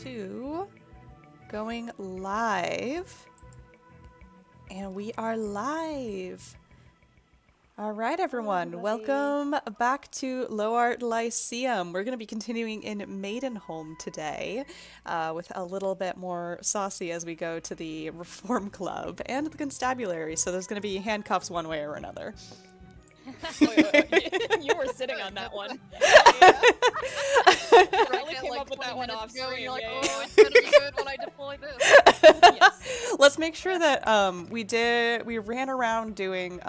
to going live. And we are live. All right, everyone. Welcome back to Low Art Lyceum. We're going to be continuing in Maidenholm today with a little bit more saucy as we go to the Reform Club and the Constabulary. So there's going to be handcuffs one way or another. Wait. You were sitting on that one. Riley came up with that one off screen. You're like, Yeah. oh, it's gonna be good when I deploy this. Yes. Let's make sure that we ran around doing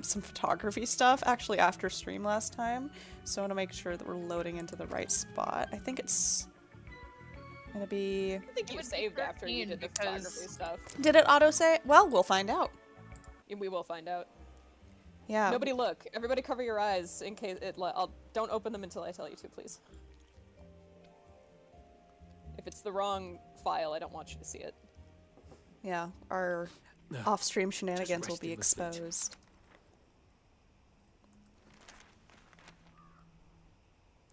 some photography stuff actually after stream last time. So I want to make sure that we're loading into the right spot. I think it's gonna be. I think you saved after you did the photography stuff. Did it auto save? Well, we'll find out. We will find out. Yeah. Nobody look. Everybody cover your eyes in case it. Don't open them until I tell you to, please. If it's the wrong file, I don't want you to see it. Yeah, our off-stream shenanigans will be exposed.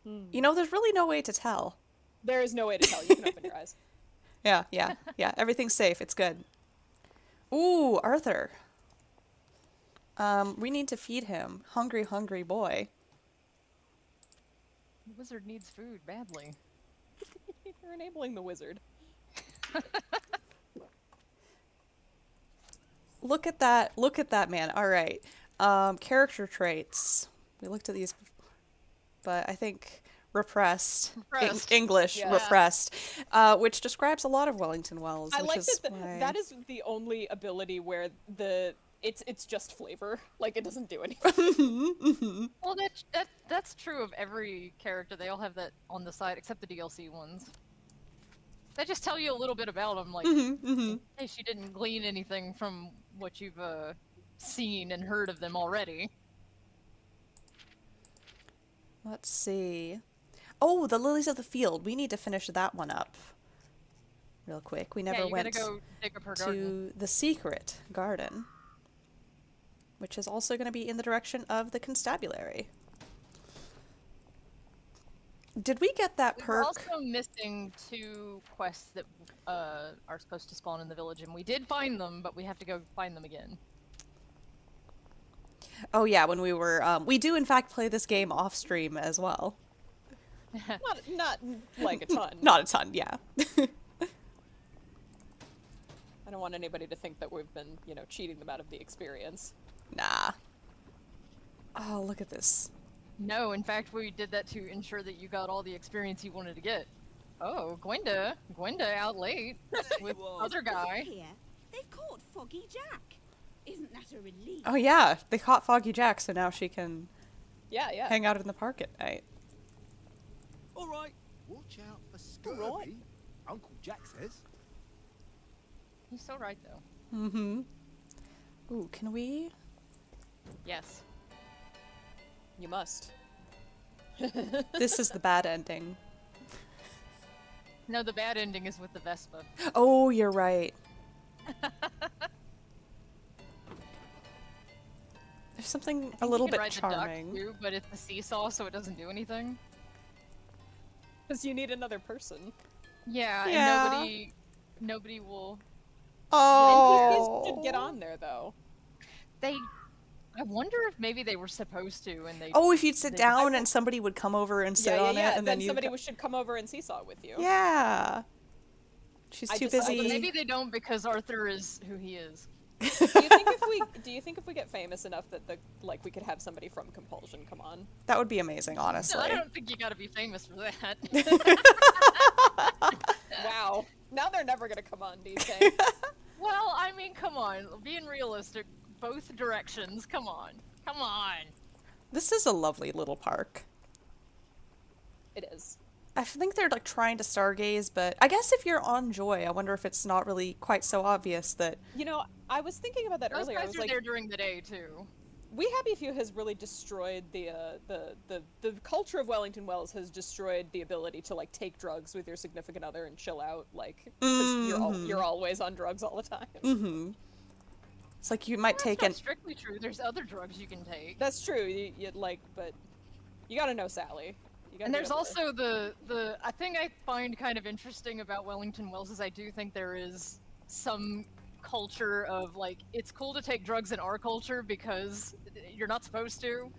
You know, there's really no way to tell. There is no way to tell. You can open your eyes. Yeah. Everything's safe. It's good. Ooh, Arthur. We need to feed him. Hungry, hungry boy. The wizard needs food badly. You're enabling the wizard. Look at that man. All right. Character traits. We looked at these, but I think repressed. English, Yeah. repressed, which describes a lot of Wellington Wells. I which like is that. why... That is the only ability where it's just flavor. Like it doesn't do anything. Well, that's true of every character. They all have that on the side, except the DLC ones. They just tell you a little bit about them, like in case you didn't glean anything from what you've seen and heard of them already. Let's see. Oh, the lilies of the field. We need to finish that one up real quick. We never you went gotta go dig up her to garden. the secret garden, which is also going to be in the direction of the constabulary. Did we get that We're perk? also missing 2 quests that are supposed to spawn in the village, and we did find them, but we have to go find them again. Oh yeah, when we were we do in fact play this game off stream as well. not like a ton. Not a ton, yeah. I don't want anybody to think that we've been, cheating them out of the experience. Nah. Oh, look at this. No, in fact, we did that to ensure that you got all the experience you wanted to get. Oh, Gwenda out late with other guy. Here, they've caught Foggy Jack. Isn't that a relief? Oh yeah, they caught Foggy Jack, so now she can Yeah. hang out in the park at night. All right, watch out for scurvy. Right. Uncle Jack says. He's so right, though. Mm-hmm. Ooh, can we? Yes. You must. This is the bad ending. No, the bad ending is with the Vespa. Oh, you're right. There's something a little You can bit ride the duck, charming. too, but it's a seesaw, so it doesn't do anything. Because you need another person. Yeah, Yeah. and nobody will. Oh. NPCs should get on there, though. I wonder if maybe they were supposed to, and they. Oh, if you'd sit They- down and somebody would come over and sit on it, and then you. somebody should come over and seesaw with you. Yeah. She's I too just- busy. Maybe they don't because Arthur is who he is. Do you think if we get famous enough that we could have somebody from Compulsion come on? That would be amazing, No, honestly. I don't think you gotta be famous for that. Wow. Now they're never gonna come on, do you think? Well, I mean, come on. Being realistic, both directions. Come on. This is a lovely little park. It is. I think they're like trying to stargaze, but I guess if you're on Joy, I wonder if it's not really quite so obvious that. I was thinking about that Those earlier. I guys was are like, there during the day too. We Happy Few has really destroyed the culture of Wellington Wells has destroyed the ability to take drugs with your significant other and chill out, because you're always on drugs all the time. Mm-hmm. It's like you might That's take not an. strictly true. There's other drugs you can take. That's true. But you gotta know Sally. You gotta And be there's able to- also the I think I find kind of interesting about Wellington Wells is I do think there is some culture of like it's cool to take drugs in our culture because you're not supposed to.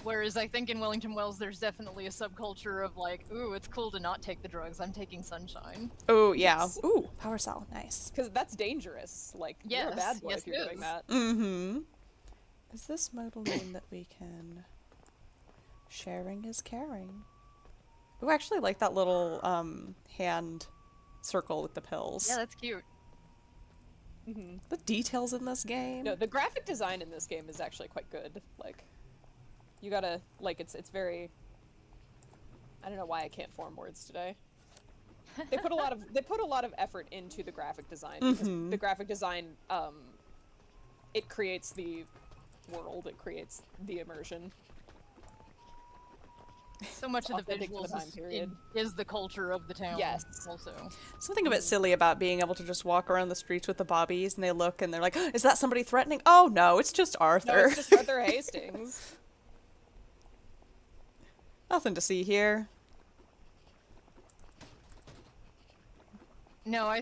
Whereas I think in Wellington Wells there's definitely a subculture of like, ooh, it's cool to not take the drugs. I'm taking sunshine. Oh, yeah. Yes. Ooh, power cell. Nice. Because that's dangerous. Like, you're a Yes, bad boy yes, if you're it doing is. that. Mm-hmm. Is this modal mean that we can... Sharing is caring. Ooh, I actually like that little, hand circle with the pills. Yeah, that's cute. The details in this game. No, the graphic design in this game is actually quite good. Like, you gotta, like, it's very... I don't know why I can't form words today. They put a lot of effort into the graphic design because the graphic design, it creates the world, it creates the immersion. So much of the authentic to the visuals time period. is the culture of the town. Yes. Also. Something a bit silly about being able to just walk around the streets with the bobbies and they look and they're like, is that somebody threatening? Oh, no, it's just No, Arthur. it's just Arthur Hastings. Nothing to see here. No, I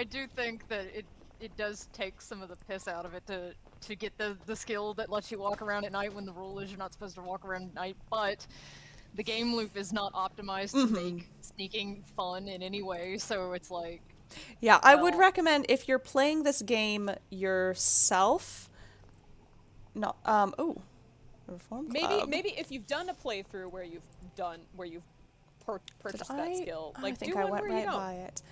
do think that it does take some of the piss out of it to get the skill that lets you walk around at night when the rule is you're not supposed to walk around at night, but the game loop is not optimized to make sneaking fun in any way, so it's like... Yeah, I would Well- recommend if you're playing this game yourself. No, oh, Reform Club. Maybe if you've done a playthrough where you've purchased that skill, Oh, like I think do I one went where right you don't. by it.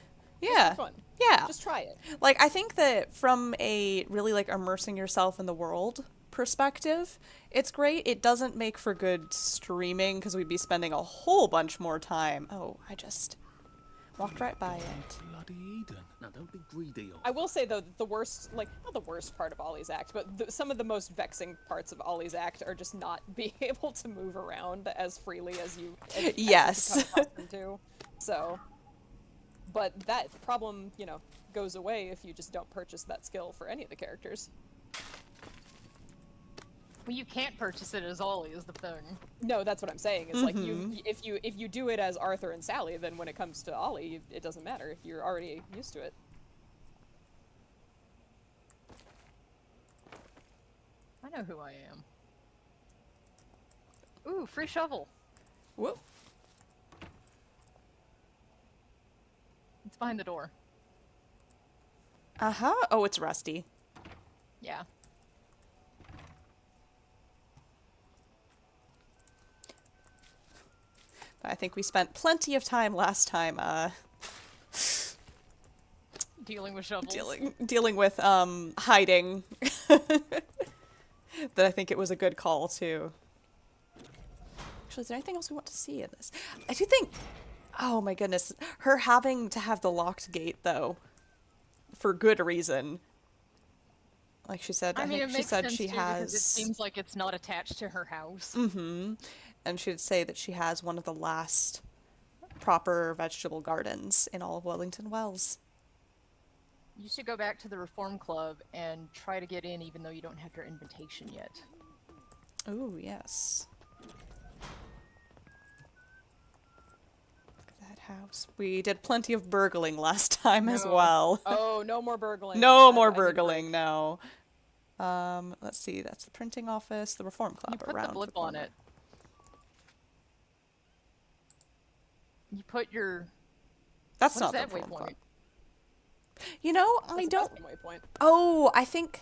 Just Yeah, for fun. yeah. Just try it. Like, I think that from a really, like, immersing yourself in the world perspective, it's great. It doesn't make for good streaming, because we'd be spending a whole bunch more time. Oh, I just walked right by it. Bloody Eden. Now don't be greedy. I will say though that the worst, like not the worst part of Ollie's act, but some of the most vexing parts of Ollie's act are just not being able to move around as freely as you. Yes. Become accustomed to. So, but that problem, you know, goes away if you just don't purchase that skill for any of the characters. Well, you can't purchase it as Ollie is the thing. No, that's what I'm saying. Is like if you do it as Arthur and Sally, then when it comes to Ollie, it doesn't matter. You're already used to it. I know who I am. Ooh, free shovel. Whoop. It's behind the door. Uh-huh. Oh, it's Rusty. Yeah. I think we spent plenty of time last time, Dealing with shovels. dealing with, hiding. That I think it was a good call, too. Actually, is there anything else we want to see in this? I do think... Oh, my goodness. Her having to have the locked gate, though, for good reason. Like she said, I mean, think it she makes said sense she too, has... because it seems like it's not attached to her house. And she'd say that she has one of the last proper vegetable gardens in all of Wellington Wells. You should go back to the Reform Club and try to get in even though you don't have your invitation yet. Oh, yes. Look at that house. We did plenty of burgling last time as No. well. Oh, no more burgling. No I more need a break. burgling, no. Let's see, that's the printing office, the Reform Club. You put around the blip on corner. it. You put your... That's What not is the that Reform waypoint? Club. You know, I That's a don't... custom waypoint. Oh, I think...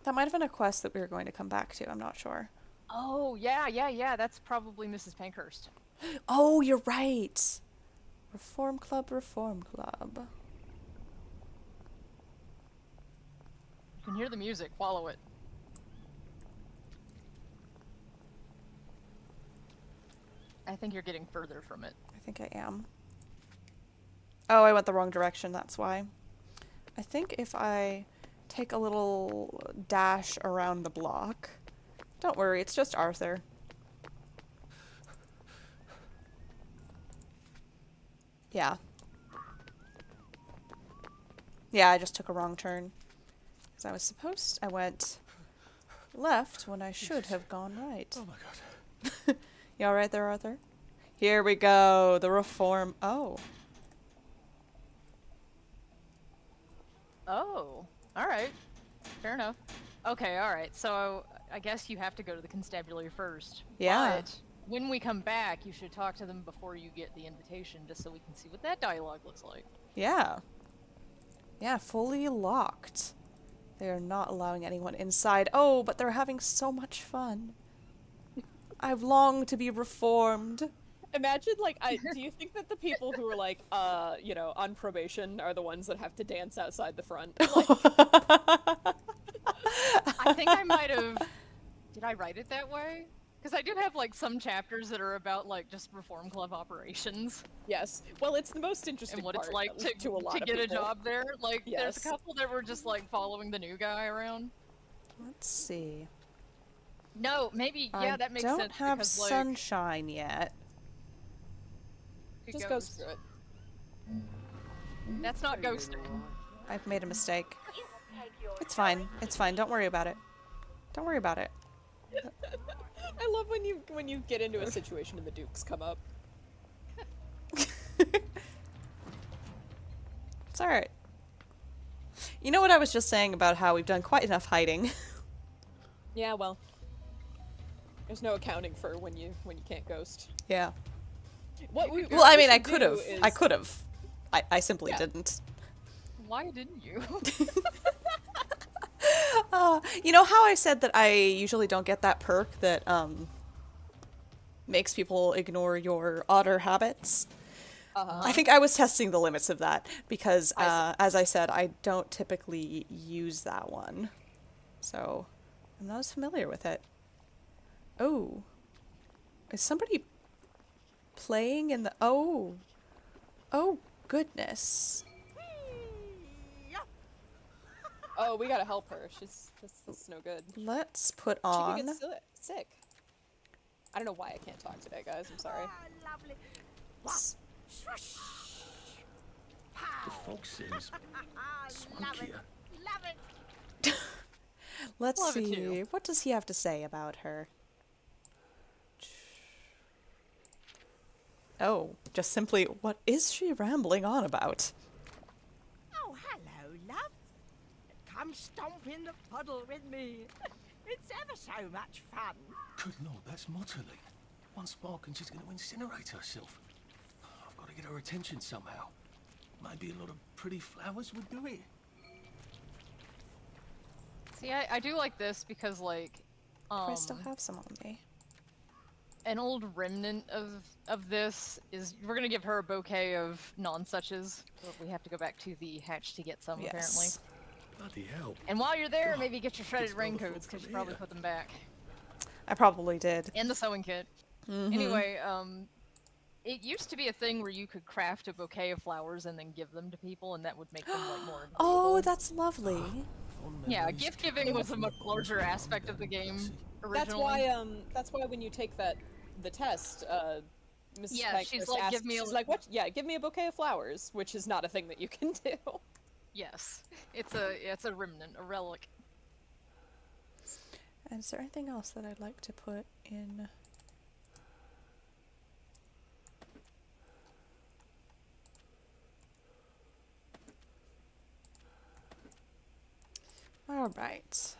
That might have been a quest that we were going to come back to, I'm not sure. Oh, yeah, that's probably Mrs. Pankhurst. Oh, you're right. Reform Club, Reform Club. You can hear the music, follow it. I think you're getting further from it. I think I am. Oh, I went the wrong direction, that's why. I think if I take a little dash around the block... Don't worry, it's just Arthur. Yeah. Yeah, I just took a wrong turn. Because I was supposed... I went left when I should have gone right. Oh my god. You all right there, Arthur? Here we go. The reform. Oh. Oh, all right. Fair enough. Okay, all right. So I guess you have to go to the constabulary first. Yeah. But when we come back, you should talk to them before you get the invitation, just so we can see what that dialogue looks like. Yeah. Yeah, fully locked. They are not allowing anyone inside. Oh, but they're having so much fun. I've longed to be reformed. Imagine, like, do you think that the people who are, like, you know, on probation are the ones that have to dance outside the front? Like, I think I might have. Did I write it that way? Because I do have like some chapters that are about like just reform club operations yes. Well, it's the most interesting and what part, it's like at least to a lot to of get a people. job there. Like, there's a Yes. couple that were just like following the new guy around. Let's see. No, maybe yeah, that makes I don't sense have because like sunshine yet. it Just go goes- screw it. That's not ghosting. I've made a mistake. It's fine. It's fine. Don't worry about it. Don't worry about it. I love when you get into a situation and the dukes come up. It's alright. You know what I was just saying about how we've done quite enough hiding? Yeah, well, there's no accounting for when you can't ghost. Yeah. What we Well, I what we mean, I should could do have. is- I could have. I simply Yeah. didn't. Why didn't you? You know how I said that I usually don't get that perk that makes people ignore your odder habits? I think I was testing the limits of that because, as I said, I don't typically use that one. So, I'm not as familiar with it. Oh. Is somebody playing in the... Oh. Oh, goodness. Oh, we gotta help her. That's no good. Let's put She on... could get sick. I don't know why I can't talk today, guys. I'm sorry. Lovely. s- The fog seems Love it. smokier. Love it. Let's Love it see. too. What does he have to say about her? Oh, just simply, what is she rambling on about? Oh, hello, love. Come stomp in the puddle with me. It's ever so much fun. Good lord, that's Motterly. One spark and she's going to incinerate herself. I've got to get her attention somehow. Maybe a lot of pretty flowers would do it. See, I do like this because like I still have some on me. an old remnant of this is we're gonna give her a bouquet of non-suches. But we have to go back to the hatch to get some apparently. Yes. Bloody hell. And while you're there, God, maybe get your shredded it's not a raincoats thought because you from probably here. put them back. I probably did. And the sewing kit. Anyway, it used to be a thing where you could craft a bouquet of flowers and then give them to people, and that would make them like more. Oh, valuable. that's lovely. Fond Yeah, memories gift come giving was a from much the larger old aspect of the game originally. That's why when you take the test, Mrs. Yeah, Pike she's first like, asks, "Give me a she's like, what? Yeah, give me a bouquet of flowers," which is not a thing that you can do. Yes, it's a remnant, a relic. And is there anything else that I'd like to put in? All right.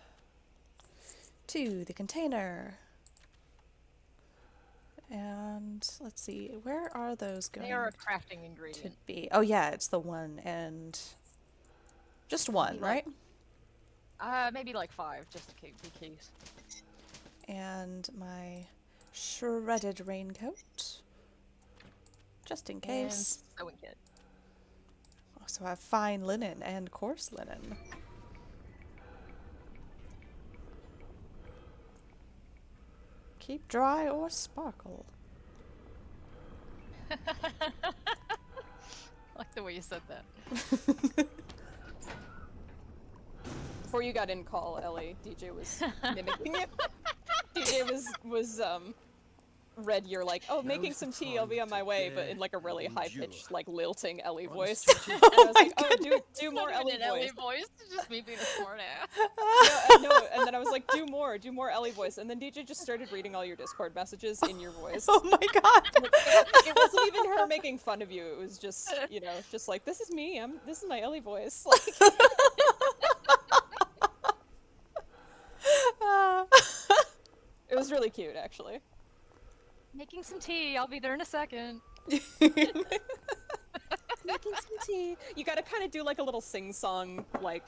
To the container. And let's see, where are those going They are a crafting to ingredient. be? Oh yeah, it's the one and just one, right? Maybe like 5, just to be case. And my shredded raincoat, just in case. And sewing kit. Also have fine linen and coarse linen. Keep dry or sparkle. Like the way you said that. Before you got in call, Ellie, DJ was mimicking it. DJ was read you're like, oh, making some tea, I'll be on my way, but in like a really high pitched, like lilting Ellie voice. And I was like, oh, do more Not even Ellie an Ellie voice. voice, it's just me being a smart ass. No, and then then I was like, do more Ellie voice. And then DJ just started reading all your Discord messages in your voice. Oh my god. It wasn't even her making fun of you. It was just, just like, this is me. This is my Ellie voice. Like, it was really cute, actually. Making some tea. I'll be there in a second. Making some tea. You gotta kind of do like a little sing-song, like,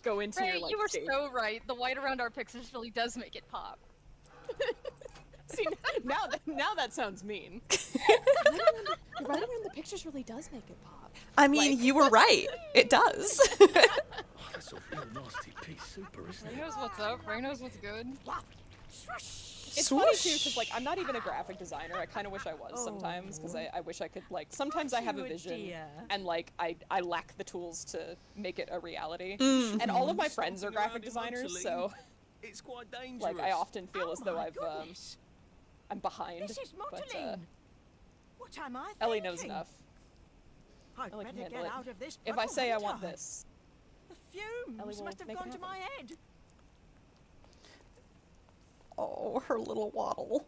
go into Right, your, like, you were state. so right. The white around our pictures really does make it pop. See, now that sounds mean. Right around the pictures really does make it pop. I mean, you were right. It does. That's a real nasty piece super, isn't Ray it? knows what's up. Ray knows what's good. It's funny too, because like I'm not even a graphic designer. I kind of wish I was sometimes, because I wish I could like. Sometimes I have a vision, and like I lack the tools to make it a reality. And all of my friends are graphic designers, so It's quite dangerous. like I often feel as though my I've goodness. I'm behind. This is But mottling. What am I Ellie knows thinking? enough. I'd Ellie can better handle get it. out of this If I puddle, say I hadn't want this, The fumes Ellie will must have make it gone to happen. my head. Oh, her little waddle.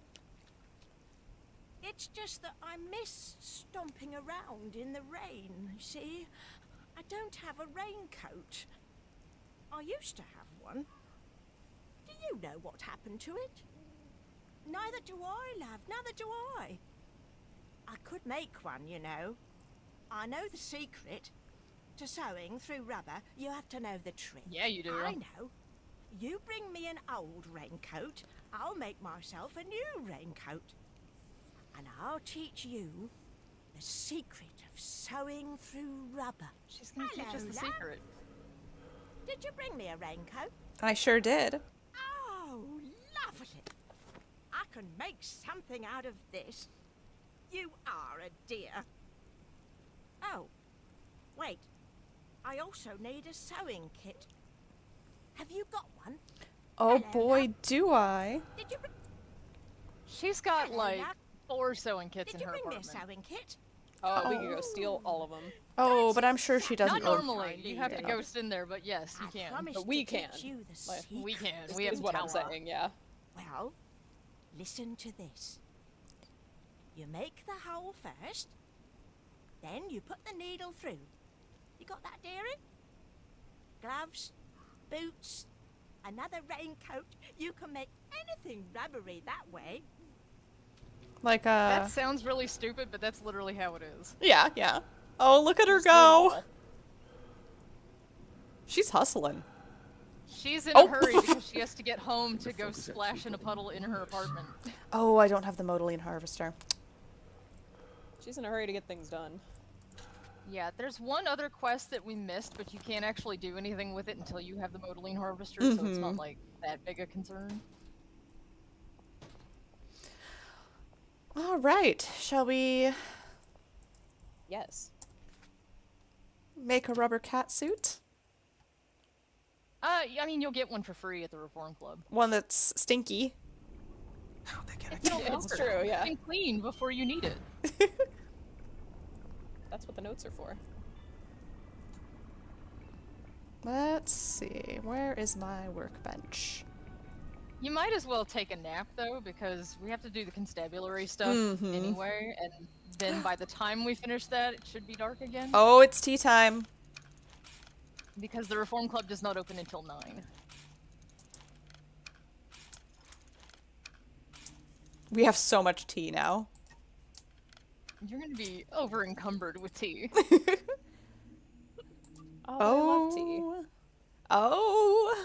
It's just that I miss stomping around in the rain, see? I don't have a raincoat. I used to have one. Do you know what happened to it? Neither do I, love, neither do I. I could make one, you know. I know the secret. To sewing through rubber, you have to know the trick. Yeah, you do. I know. You bring me an old raincoat, I'll make myself a new raincoat. And I'll teach you the secret of sewing through rubber. She's gonna teach us the Hello, love. secret. Did you bring me a raincoat? I sure did. Oh, lovely. I can make something out of this. You are a dear. Oh, wait. I also need a sewing kit. Have you got one? Oh Hello, boy, love. do I. Did you bring... She's got Hello, like love. 4 sewing kits Did in you her bring me a apartment. sewing kit? we could go steal all of them. Oh, but I'm sure she doesn't. Not normally. You have to Yeah. ghost in there, but yes, you I can. promise But we to teach can. you the Like, secret. We can. Is, We have is what I'm tower. saying, yeah. Well, listen to this. You make the hole first, then you put the needle through. You got that, dearie? Gloves, boots, another raincoat. You can make anything rubbery that way. Like That sounds really stupid, but that's literally how it is. yeah, yeah. Oh, look at her go. She's hustling. She's in Oh. a hurry because she has to get home to go splash in a puddle in her apartment. Oh, I don't have the modeling harvester. She's in a hurry to get things done. Yeah, there's one other quest that we missed, but you can't actually do anything with it until you have the modeling harvester, so it's not like that big a concern. All right, shall we Yes. make a rubber cat suit? I mean, you'll get one for free at the Reform Club. One that's stinky. How'd they get it? It'll It's work. true, yeah. And clean before you need it. That's what the notes are for. Let's see, where is my workbench? You might as well take a nap though, because we have to do the constabulary stuff anyway, and then by the time we finish that, it should be dark again. Oh, it's tea time. Because the Reform Club does not open until 9. We have so much tea now. You're gonna be over encumbered with tea. Oh, I love tea. Oh.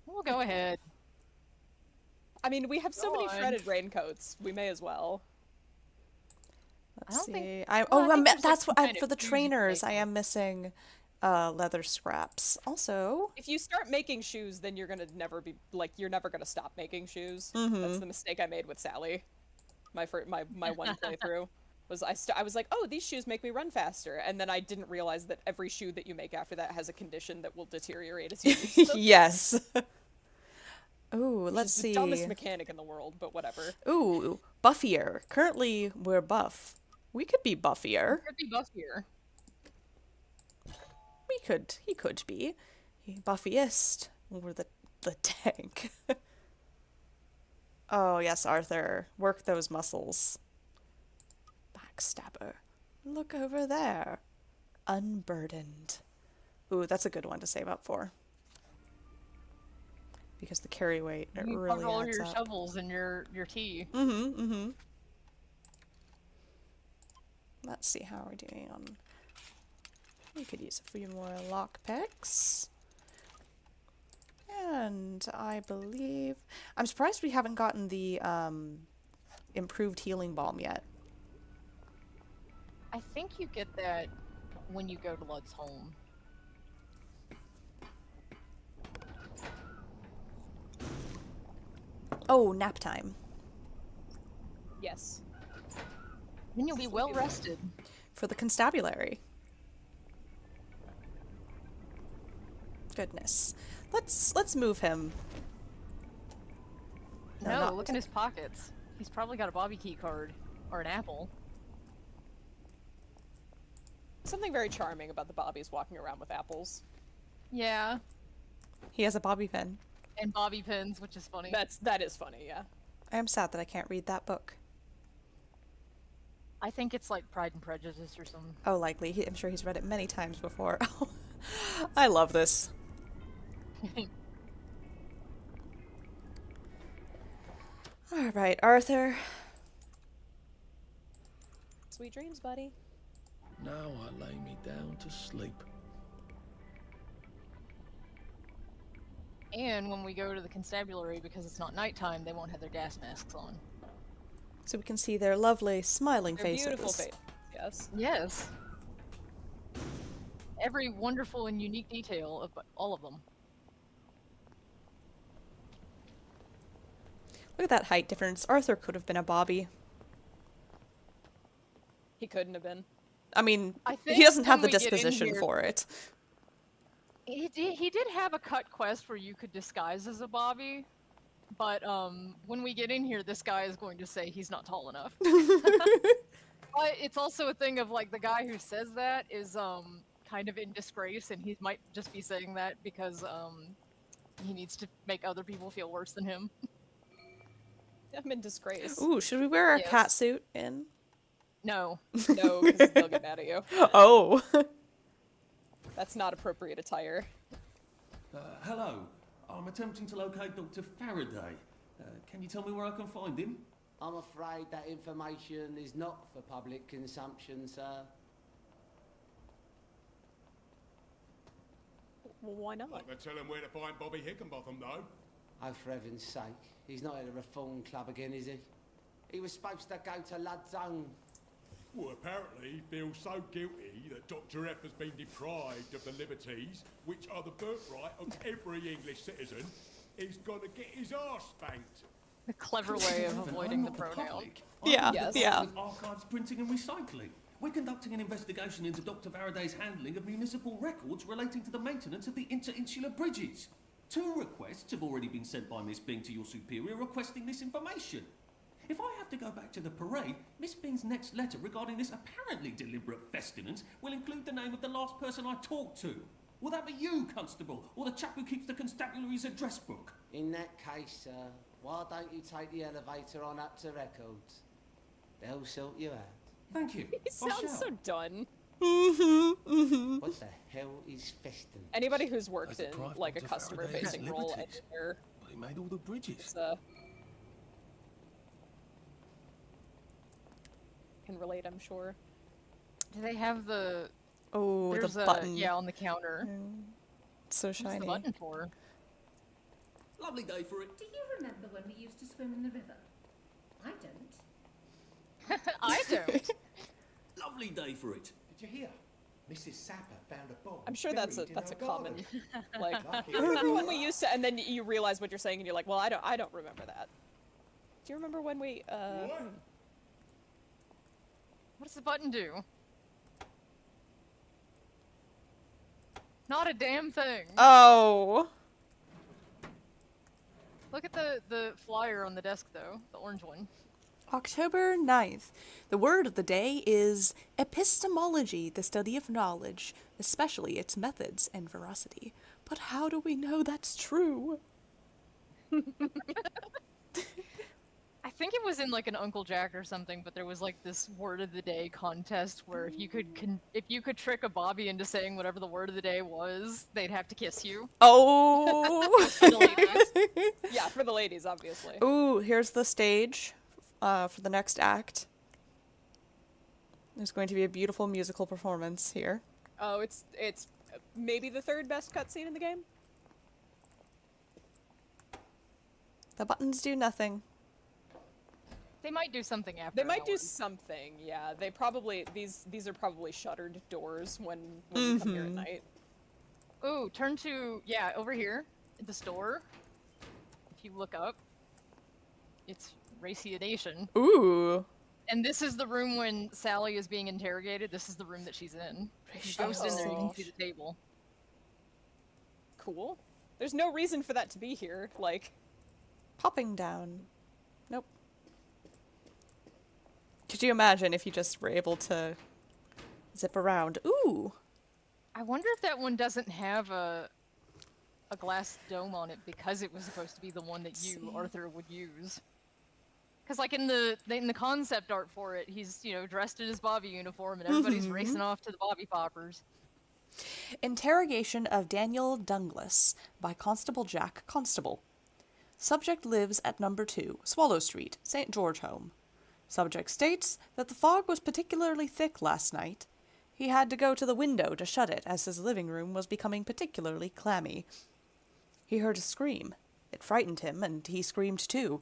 We'll go ahead. I mean, we have so Go many on. shredded raincoats. We may as well. Let's don't see. think- I, well, I oh, think there's, like, that's some what kind for of the easy trainers. I making. am missing leather scraps. Also, If you start making shoes, then you're gonna never be like you're never gonna stop making shoes. That's the mistake I made with Sally. My one playthrough was I was like, oh, these shoes make me run faster, and then I didn't realize that every shoe that you make after that has a condition that will deteriorate as you use them. yes. Ooh, Which let's is see. the dumbest mechanic in the world, but whatever. Ooh, buffier. Currently, we're buff. We could be buffier. Could be buffier. We could. He could be. Buffiest. We're the the tank. Oh, yes, Arthur. Work those muscles. Backstabber. Look over there. Unburdened. Ooh, that's a good one to save up for. Because the carry weight, it You really cover all adds your up. shovels and your tea. Let's see how we're doing on... We could use a few more lockpicks. And I believe... I'm surprised we haven't gotten the improved healing balm yet. I think you get that when you go to Lud's home. Oh, nap time. Yes. Then you'll be well rested. For the constabulary. Goodness. Let's move him. No, No, not- look in his pockets. He's probably got a Bobby Key card. Or an apple. Something very charming about the Bobbies walking around with apples. Yeah. He has a bobby pin. And bobby pins, which is funny. That is funny, yeah. I am sad that I can't read that book. I think it's like Pride and Prejudice or something. Oh, likely. I'm sure he's read it many times before. I love this. All right, Arthur. Sweet dreams, buddy. Now I lay me down to sleep. And when we go to the constabulary, because it's not nighttime, they won't have their gas masks on. So we can see their lovely, smiling They're faces. beautiful faces. Yes. Yes. Every wonderful and unique detail of all of them. Look at that height difference. Arthur could have been a Bobby. He couldn't have been. I mean, I he think doesn't have when the we get in disposition here- for it. He did have a cut quest where you could disguise as a Bobby, but when we get in here, this guy is going to say he's not tall enough. But it's also a thing of like the guy who says that is kind of in disgrace, and he might just be saying that because he needs to make other people feel worse than him. I'm in disgrace. Ooh, should we wear our Yes. cat suit in? No. No, because they'll get mad at you. Oh. That's not appropriate attire. Hello. I'm attempting to locate Dr. Faraday. Can you tell me where I can find him? I'm afraid that information is not for public consumption, sir. Well, why not? I can tell him where to find Bobby Hickenbotham, though. Oh, for heaven's sake. He's not at the Reform Club again, is he? He was supposed to go to Lud's own. Well, apparently he feels so guilty that Dr. F has been deprived of the liberties which are the birthright of every English citizen. He's gonna get his arse spanked. The clever way of Kevin, avoiding I'm the not pronoun. public. Yeah, I'm Yes. yeah. with Archives, Printing and Recycling. We're conducting an investigation into Dr. Faraday's handling of municipal records relating to the maintenance of the interinsular bridges. 2 requests have already been sent by Miss Bing to your superior requesting this information. If I have to go back to the parade, Miss Bing's next letter regarding this apparently deliberate festinance will include the name of the last person I talked to. Will that be you, Constable, or the chap who keeps the constabulary's address book? In that case, sir, why don't you take the elevator on up to records? They'll sort you out. Thank you. He sounds so done. What the hell is festin? Anybody who's worked As in deprived like a Dr. customer-facing Faraday's role liberties. anywhere, But he made all the bridges. it's, can relate, I'm sure. Do they have the... Oh, There's the a... button. Yeah, on the counter. So What's shiny. the button for? Lovely day for it. Do you remember when we used to swim in the river? I don't. I don't. Lovely day for it. Did you hear? Mrs. Sapper found a bomb. I'm sure that's buried a in our common garden. like. Lucky. You remember when we used to, and then you realize what you're saying, and you're like, well, I don't remember that. Do you remember when we What? What does the button do? Not a damn thing. Oh. Look at the flyer on the desk, though. The orange one. October 9th. The word of the day is epistemology, the study of knowledge, especially its methods and veracity. But how do we know that's true? I think it was in like an Uncle Jack or something, but there was like this word of the day contest where if you could trick a Bobby into saying whatever the word of the day was, they'd have to kiss you. Oh! For the ladies. Yeah, for the ladies, obviously. Ooh, here's the stage for the next act. There's going to be a beautiful musical performance here. Oh, it's maybe the third best cutscene in the game. The buttons do nothing. They might do something after. They might do hours. something, yeah. They probably these are probably shuttered doors when you come here at night. Ooh, turn to over here at the store. If you look up, it's Raciation. Ooh. And this is the room when Sally is being interrogated. This is the room that she's in. If you goes in there, you can see the table. Cool. There's no reason for that to be here. Like, Popping down. Nope. Could you imagine if you just were able to zip around? Ooh. I wonder if that one doesn't have a glass dome on it because it was supposed to be the one that you, Arthur, would use. Because like in the concept art for it, he's dressed in his Bobby uniform and everybody's racing off to the Bobby Poppers. Interrogation of Daniel Douglas by Constable Jack Constable. Subject lives at number 2, Swallow Street, St. George Home. Subject states that the fog was particularly thick last night. He had to go to the window to shut it as his living room was becoming particularly clammy. He heard a scream. It frightened him, and he screamed too.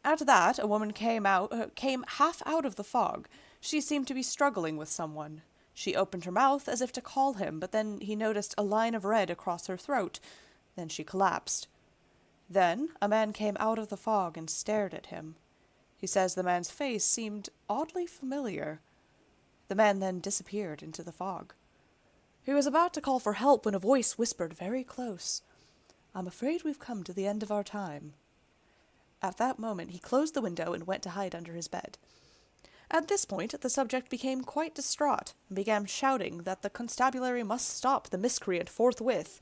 At that, a woman came half out of the fog. She seemed to be struggling with someone. She opened her mouth as if to call him, but then he noticed a line of red across her throat. Then she collapsed. Then a man came out of the fog and stared at him. He says the man's face seemed oddly familiar. The man then disappeared into the fog. He was about to call for help when a voice whispered very close, "I'm afraid we've come to the end of our time." At that moment, he closed the window and went to hide under his bed. At this point, the subject became quite distraught and began shouting that the constabulary must stop the miscreant forthwith.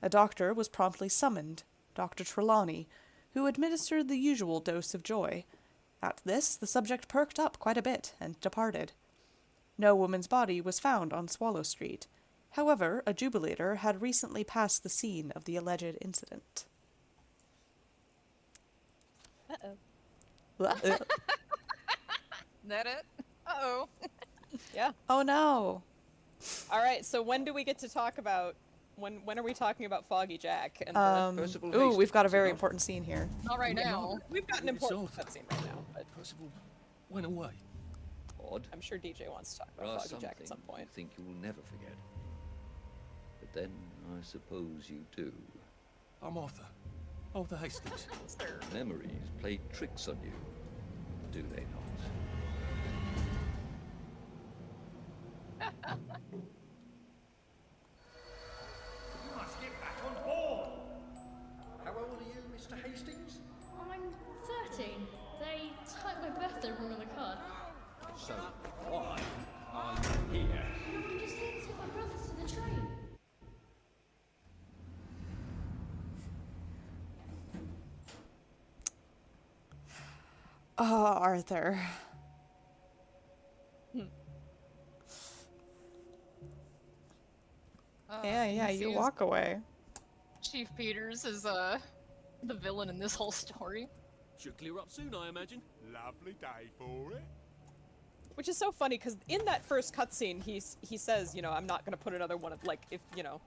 A doctor was promptly summoned, Dr. Trelawney, who administered the usual dose of joy. At this, the subject perked up quite a bit and departed. No woman's body was found on Swallow Street. However, a jubilator had recently passed the scene of the alleged incident. Uh-oh. That it? Uh-oh. Yeah. Oh no. All right. So when do we get to talk about when are we talking about Foggy Jack? And Ooh, we've got a very important scene here. Not right now. we've got an important cutscene right now, but Percival went away. Odd. I'm sure DJ wants to talk There are about Foggy some Jack at things some point. you think you will never forget. But then, I suppose you do. I'm Arthur. Arthur Hastings. Memories play tricks on you, do they not? You must get back on board. How old are you, Mr. Hastings? I'm 13. They typed my birthday wrong on the card. So why are you here? I'm just here to take my brother to the train. Oh, Arthur. Yeah, you walk away. Chief Peters is the villain in this whole story. Should clear up soon, I imagine. Lovely day for it. Which is so funny because in that first cutscene, he says, I'm not gonna put another one of like if to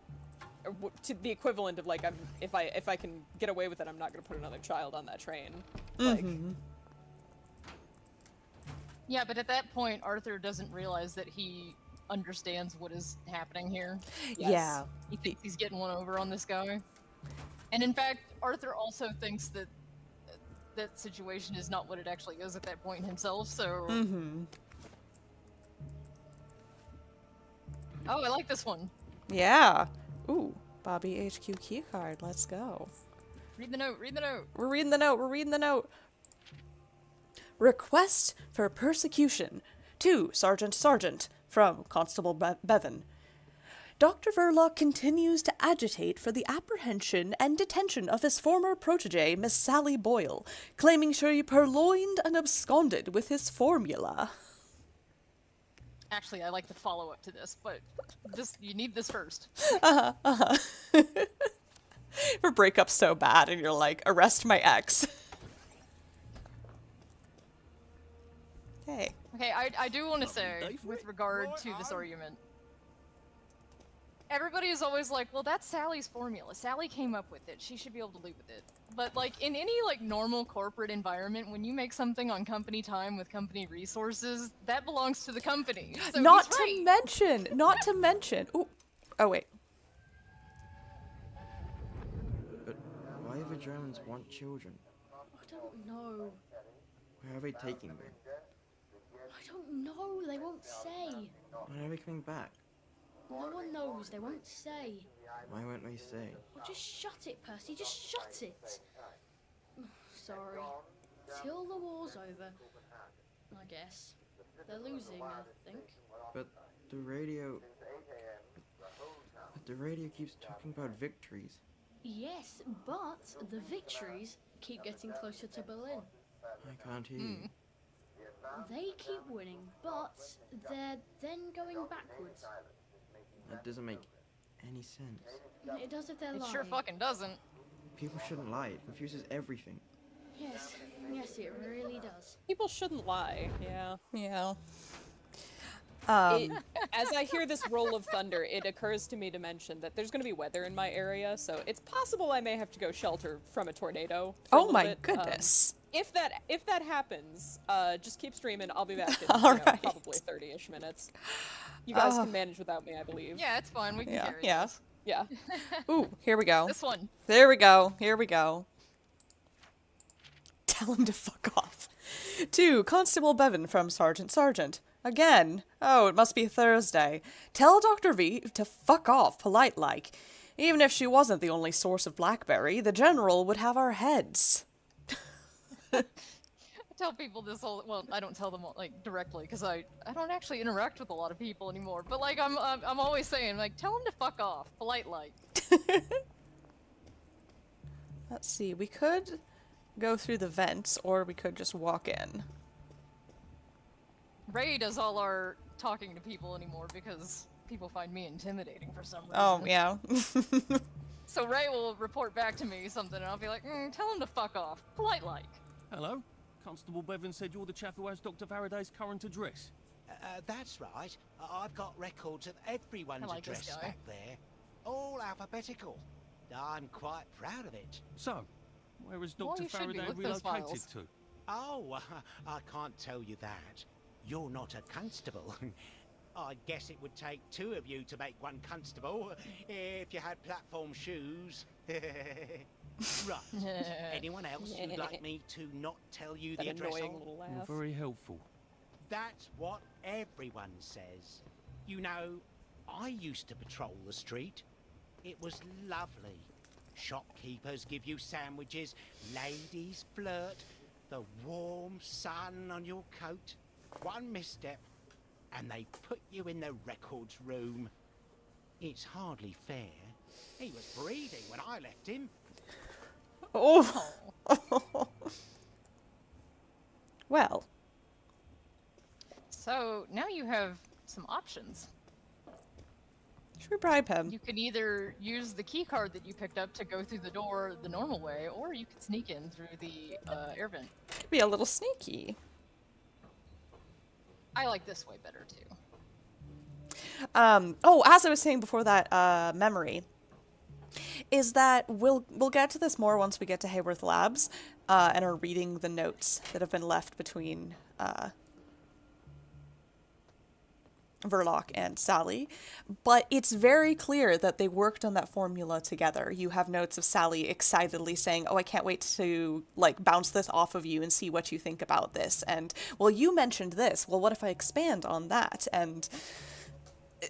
the equivalent of like if I can get away with it, I'm not gonna put another child on that train. Like, Yeah, but at that point, Arthur doesn't realize that he understands what is happening here. Yes. Yeah. He thinks he's getting one over on this guy. And in fact, Arthur also thinks that that situation is not what it actually is at that point himself, so... Oh, I like this one. Yeah. Ooh, Bobby HQ keycard. Let's go. Read the note, read the note. We're reading the note. We're reading the note. Request for persecution to Sergeant from Constable Bevan. Dr. Verloc continues to agitate for the apprehension and detention of his former protege, Miss Sally Boyle, claiming she purloined and absconded with his formula. Actually, I like the follow-up to this, but you need this first. Or break up so bad and you're like, arrest my ex. Hey. Okay, I do want to say, with regard to this argument, everybody is always like, well, that's Sally's formula. Sally came up with it. She should be able to live with it. But, like, in any, like, normal corporate environment, when you make something on company time with company resources, that belongs to the company. So not he's to right. mention. Ooh. Oh, wait. But why do the Germans want children? I don't know. Where are they taking them? I don't know. They won't say. When are they coming back? No one knows. They won't say. Why won't they say? Well, just shut it, Percy. Just shut it. Sorry. Till the war's over, I guess. They're losing, I think. But the radio keeps talking about victories. Yes, but the victories keep getting closer to Berlin. I can't hear you. They keep winning, but they're then going backwards. That doesn't make any sense. It does if they're It lying. sure fucking doesn't. People shouldn't lie. It confuses everything. Yes, yes, it really does. People shouldn't lie. Yeah. Yeah. As I hear this roll of thunder, it occurs to me to mention that there's going to be weather in my area, so it's possible I may have to go shelter from a tornado. For a Oh little my bit. goodness. If that happens, just keep streaming. I'll be back in Alright. probably 30-ish minutes. You guys can manage without me, I believe. Yeah, it's fine. We can carry Yeah. this. Yeah. Ooh, here we go. This one. There we go. Here we go. Tell him to fuck off. 2. Constable Bevan from Sergeant. Again. Oh, it must be Thursday. Tell Dr. V to fuck off, polite-like. Even if she wasn't the only source of Blackberry, the General would have our heads. I tell people this all. Well, I don't tell them like directly because I don't actually interact with a lot of people anymore. But like I'm always saying like tell them to fuck off, polite like. Let's see. We could go through the vents, or we could just walk in. Ray does all our talking to people anymore because people find me intimidating for some reason. Oh yeah. So Ray will report back to me something, and I'll be like, tell him to fuck off, polite like. Hello? Constable Bevan said you're the chap who has Dr. Faraday's current address. That's right. I've got records of everyone's I like this address guy. back there. All alphabetical. I'm quite proud of it. So, where has Well, Dr. you should be. Faraday Look those relocated files. to? Oh, I can't tell you that. You're not a constable. I guess it would take 2 of you to make one constable, if you had platform shoes. Right. Anyone else who'd like me to not tell you the That address annoying of? little You're laugh. very helpful. That's what everyone says. You know, I used to patrol the street. It was lovely. Shopkeepers give you sandwiches, ladies flirt, the warm sun on your coat. One misstep, and they put you in the records room. It's hardly fair. He was breathing when I left him. Oh. Well. So now you have some options. Should we bribe him? You could either use the key card that you picked up to go through the door the normal way, or you could sneak in through the air vent. Could be a little sneaky. I like this way better too. Oh, as I was saying before that, memory is that we'll get to this more once we get to Hayworth Labs and are reading the notes that have been left between Verloc and Sally, but it's very clear that they worked on that formula together. You have notes of Sally excitedly saying, "Oh, I can't wait to like bounce this off of you and see what you think about this," and well, you mentioned this, well, what if I expand on that? And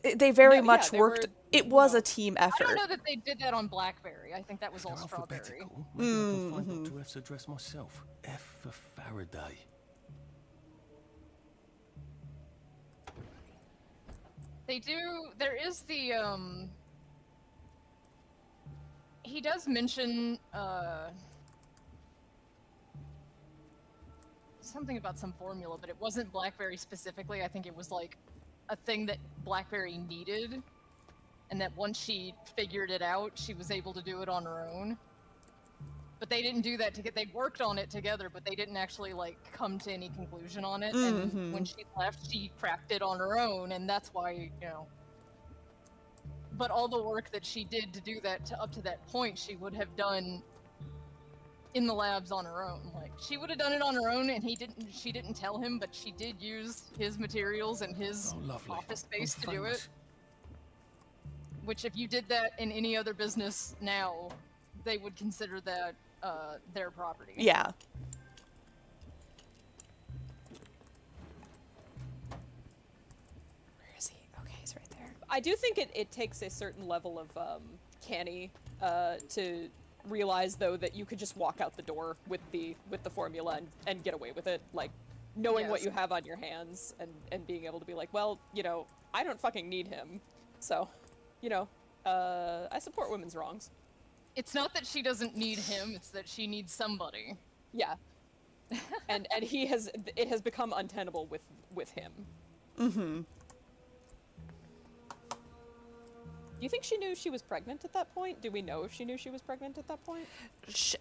they very much they worked. were, It was you know, a team I effort. don't know that they did that on Blackberry. I think that was all They're Strawberry. alphabetical. Maybe I can find Dr. F's address myself. F for Faraday. They do. There is the he does mention something about some formula, but it wasn't BlackBerry specifically. I think it was like a thing that BlackBerry needed, and that once she figured it out, she was able to do it on her own. But they didn't do that they worked on it together, but they didn't actually like come to any conclusion on it. And when she left, she cracked it on her own, and that's why, you know. But all the work that she did to do that up to that point, she would have done in the labs on her own. Like, she would have done it on her own, and she didn't tell him, but she did use his materials and his office space to do it. Which, if you did that in any other business now, they would consider that their property. Yeah. Where is he? Okay, he's right there. I do think it takes a certain level of canny to realize, though, that you could just walk out the door with the formula and get away with it, like knowing what you have on your hands and being able to be like, well, you know, I don't fucking need him, so, you know, I support women's wrongs. It's not that she doesn't need him, it's that she needs somebody. Yeah. and it has become untenable with him. Mm-hmm. Do you think she knew she was pregnant at that point? Do we know if she knew she was pregnant at that point?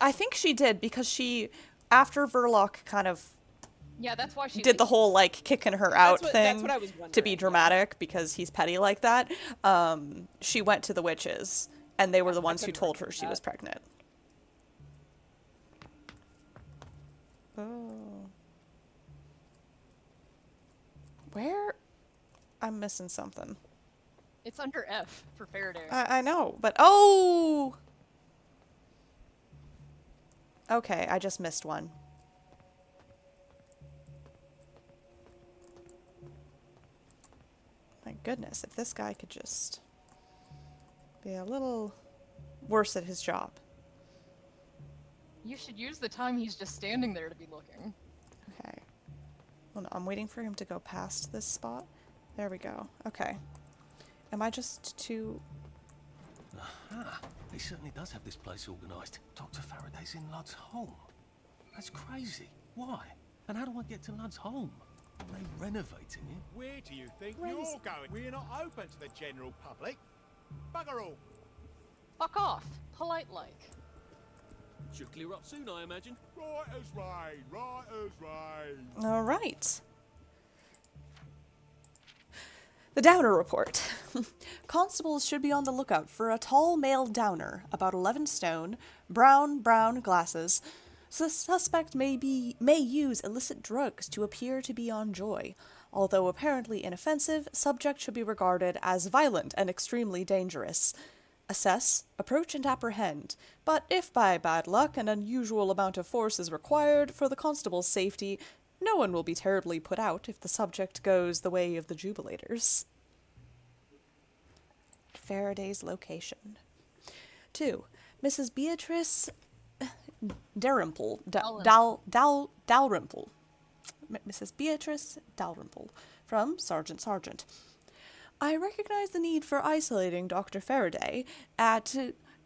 I think she did, because she, after Verloc kind of that's why she did the whole, like, kicking her out thing that's what I was wondering, to be dramatic, because he's petty like that. She went to the witches, and they were the ones who told her she was pregnant. Oh. Where? I'm missing something. It's under F for Faraday. I know, but oh! Okay, I just missed one. My goodness, if this guy could just be a little worse at his job. You should use the time he's just standing there to be looking. Okay. Well, no, I'm waiting for him to go past this spot. There we go. Okay. Am I just too... Aha! He certainly does have this place organised. Dr. Faraday's in Lud's home. That's crazy. Why? And how do I get to Lud's home? Are they renovating it? Where do you think you're going? We're not open to the general public. Bugger all. Fuck off. Polite like. Should clear up soon, I imagine. Right as rain, right as rain. All right. The Downer Report. Constables should be on the lookout for a tall male downer, about 11 stone, brown glasses. The suspect may use illicit drugs to appear to be on joy. Although apparently inoffensive, subject should be regarded as violent and extremely dangerous. Assess, approach, and apprehend. But if by bad luck an unusual amount of force is required for the constable's safety, no one will be terribly put out if the subject goes the way of the jubilators. Faraday's location. 2. Mrs. Beatrice Dalrymple. Dalrymple. Mrs. Beatrice Dalrymple. From Sergeant. I recognize the need for isolating Dr. Faraday at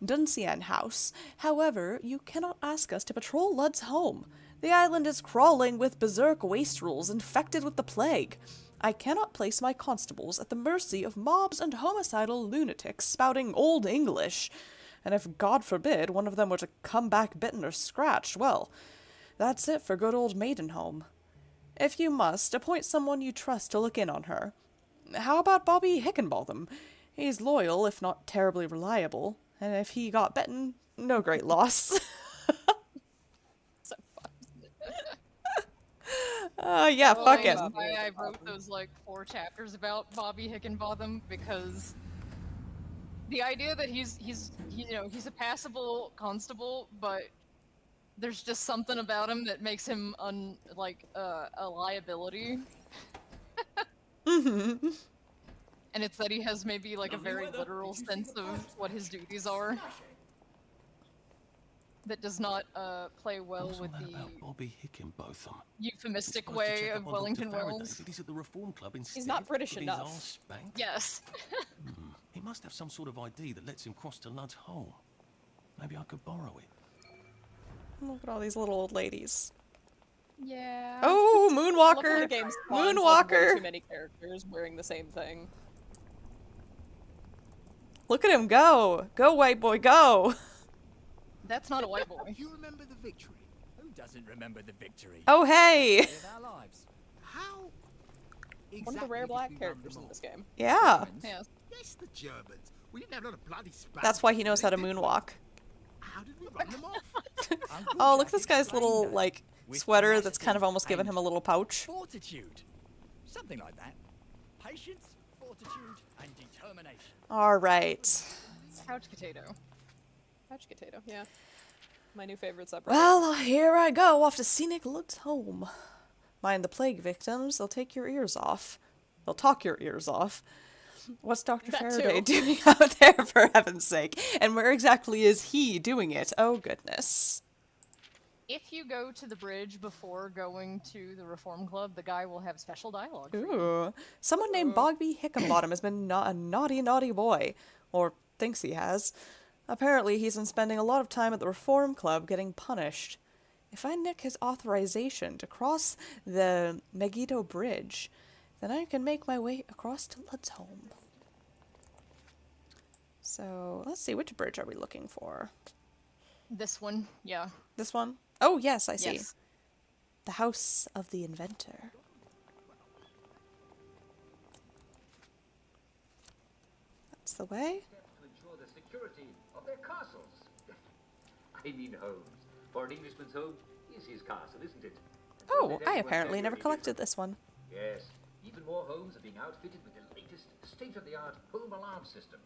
Duncian House. However, you cannot ask us to patrol Lud's home. The island is crawling with berserk wastrels infected with the plague. I cannot place my constables at the mercy of mobs and homicidal lunatics spouting Old English. And if, God forbid, one of them were to come back bitten or scratched, well, that's it for good old Maidenholm. If you must, appoint someone you trust to look in on her. How about Bobby Hickenbotham? He's loyal, if not terribly reliable, and if he got bitten, no great loss. So fun. Yeah, fuck him. I wrote those, 4 chapters about Bobby Hickenbotham, because the idea that he's a passable constable, but there's just something about him that makes him a liability. Mm-hmm. And it's that he has maybe a very literal sense of what his duties are. that does not play well What's all with that the about Bobby Hickenbotham? euphemistic Supposed to way check of up on Dr. Wellington Faraday, Wells. but he's at the Reform Club instead. not British With enough. His arse spanked. Yes. He must have some sort of ID that lets him cross to Lud's Hole. Maybe I could borrow it. Look at all these little old ladies. Yeah. Oh, I love how the Moonwalker! game spawns, like, way Moonwalker! too many characters wearing the same thing. Look at him go! Go, white boy, go! That's not a white boy. You remember the victory? Who doesn't remember the victory? Oh, hey! Of our lives. How exactly One of the rare did black we run characters them in off? this game. Yeah. Germans? Yes. Yes, the Germans. We didn't have a lot of bloody Spanish. That's why he knows how to moonwalk. How did we run them off? Oh, look at this guy's little, Explain that. like, With sweater that's kind of tenacity almost giving and him a little pouch. Fortitude. Something like that. Patience, fortitude, and determination. Alright. Couch potato. Couch potato, yeah. My new favorite subreddit. Well, here I go, off to scenic Lud's home. Mind the plague victims, they'll take your ears off. They'll talk your ears off. What's Dr. That Faraday too. doing out there, for heaven's sake? And where exactly is he doing it? Oh, goodness. If you go to the bridge before going to the Reform Club, the guy will have special dialogue. For you. Ooh. Someone named Bogby Hickenbottom has been a naughty, naughty boy. Or thinks he has. Apparently, he's been spending a lot of time at the Reform Club getting punished. If I nick his authorization to cross the Megiddo Bridge, then I can make my way across to Lud's home. So, let's see, which bridge are we looking for? This one, yeah. This one? Oh, yes, I see. Yes. The House of the Inventor. That's the way. To ensure the security of their castles. I mean homes. For an Englishman's home is his castle, isn't it? And so Oh, let I anyone apparently tell you never any collected different. this one. Yes, even more homes are being outfitted with the latest state-of-the-art home alarm systems.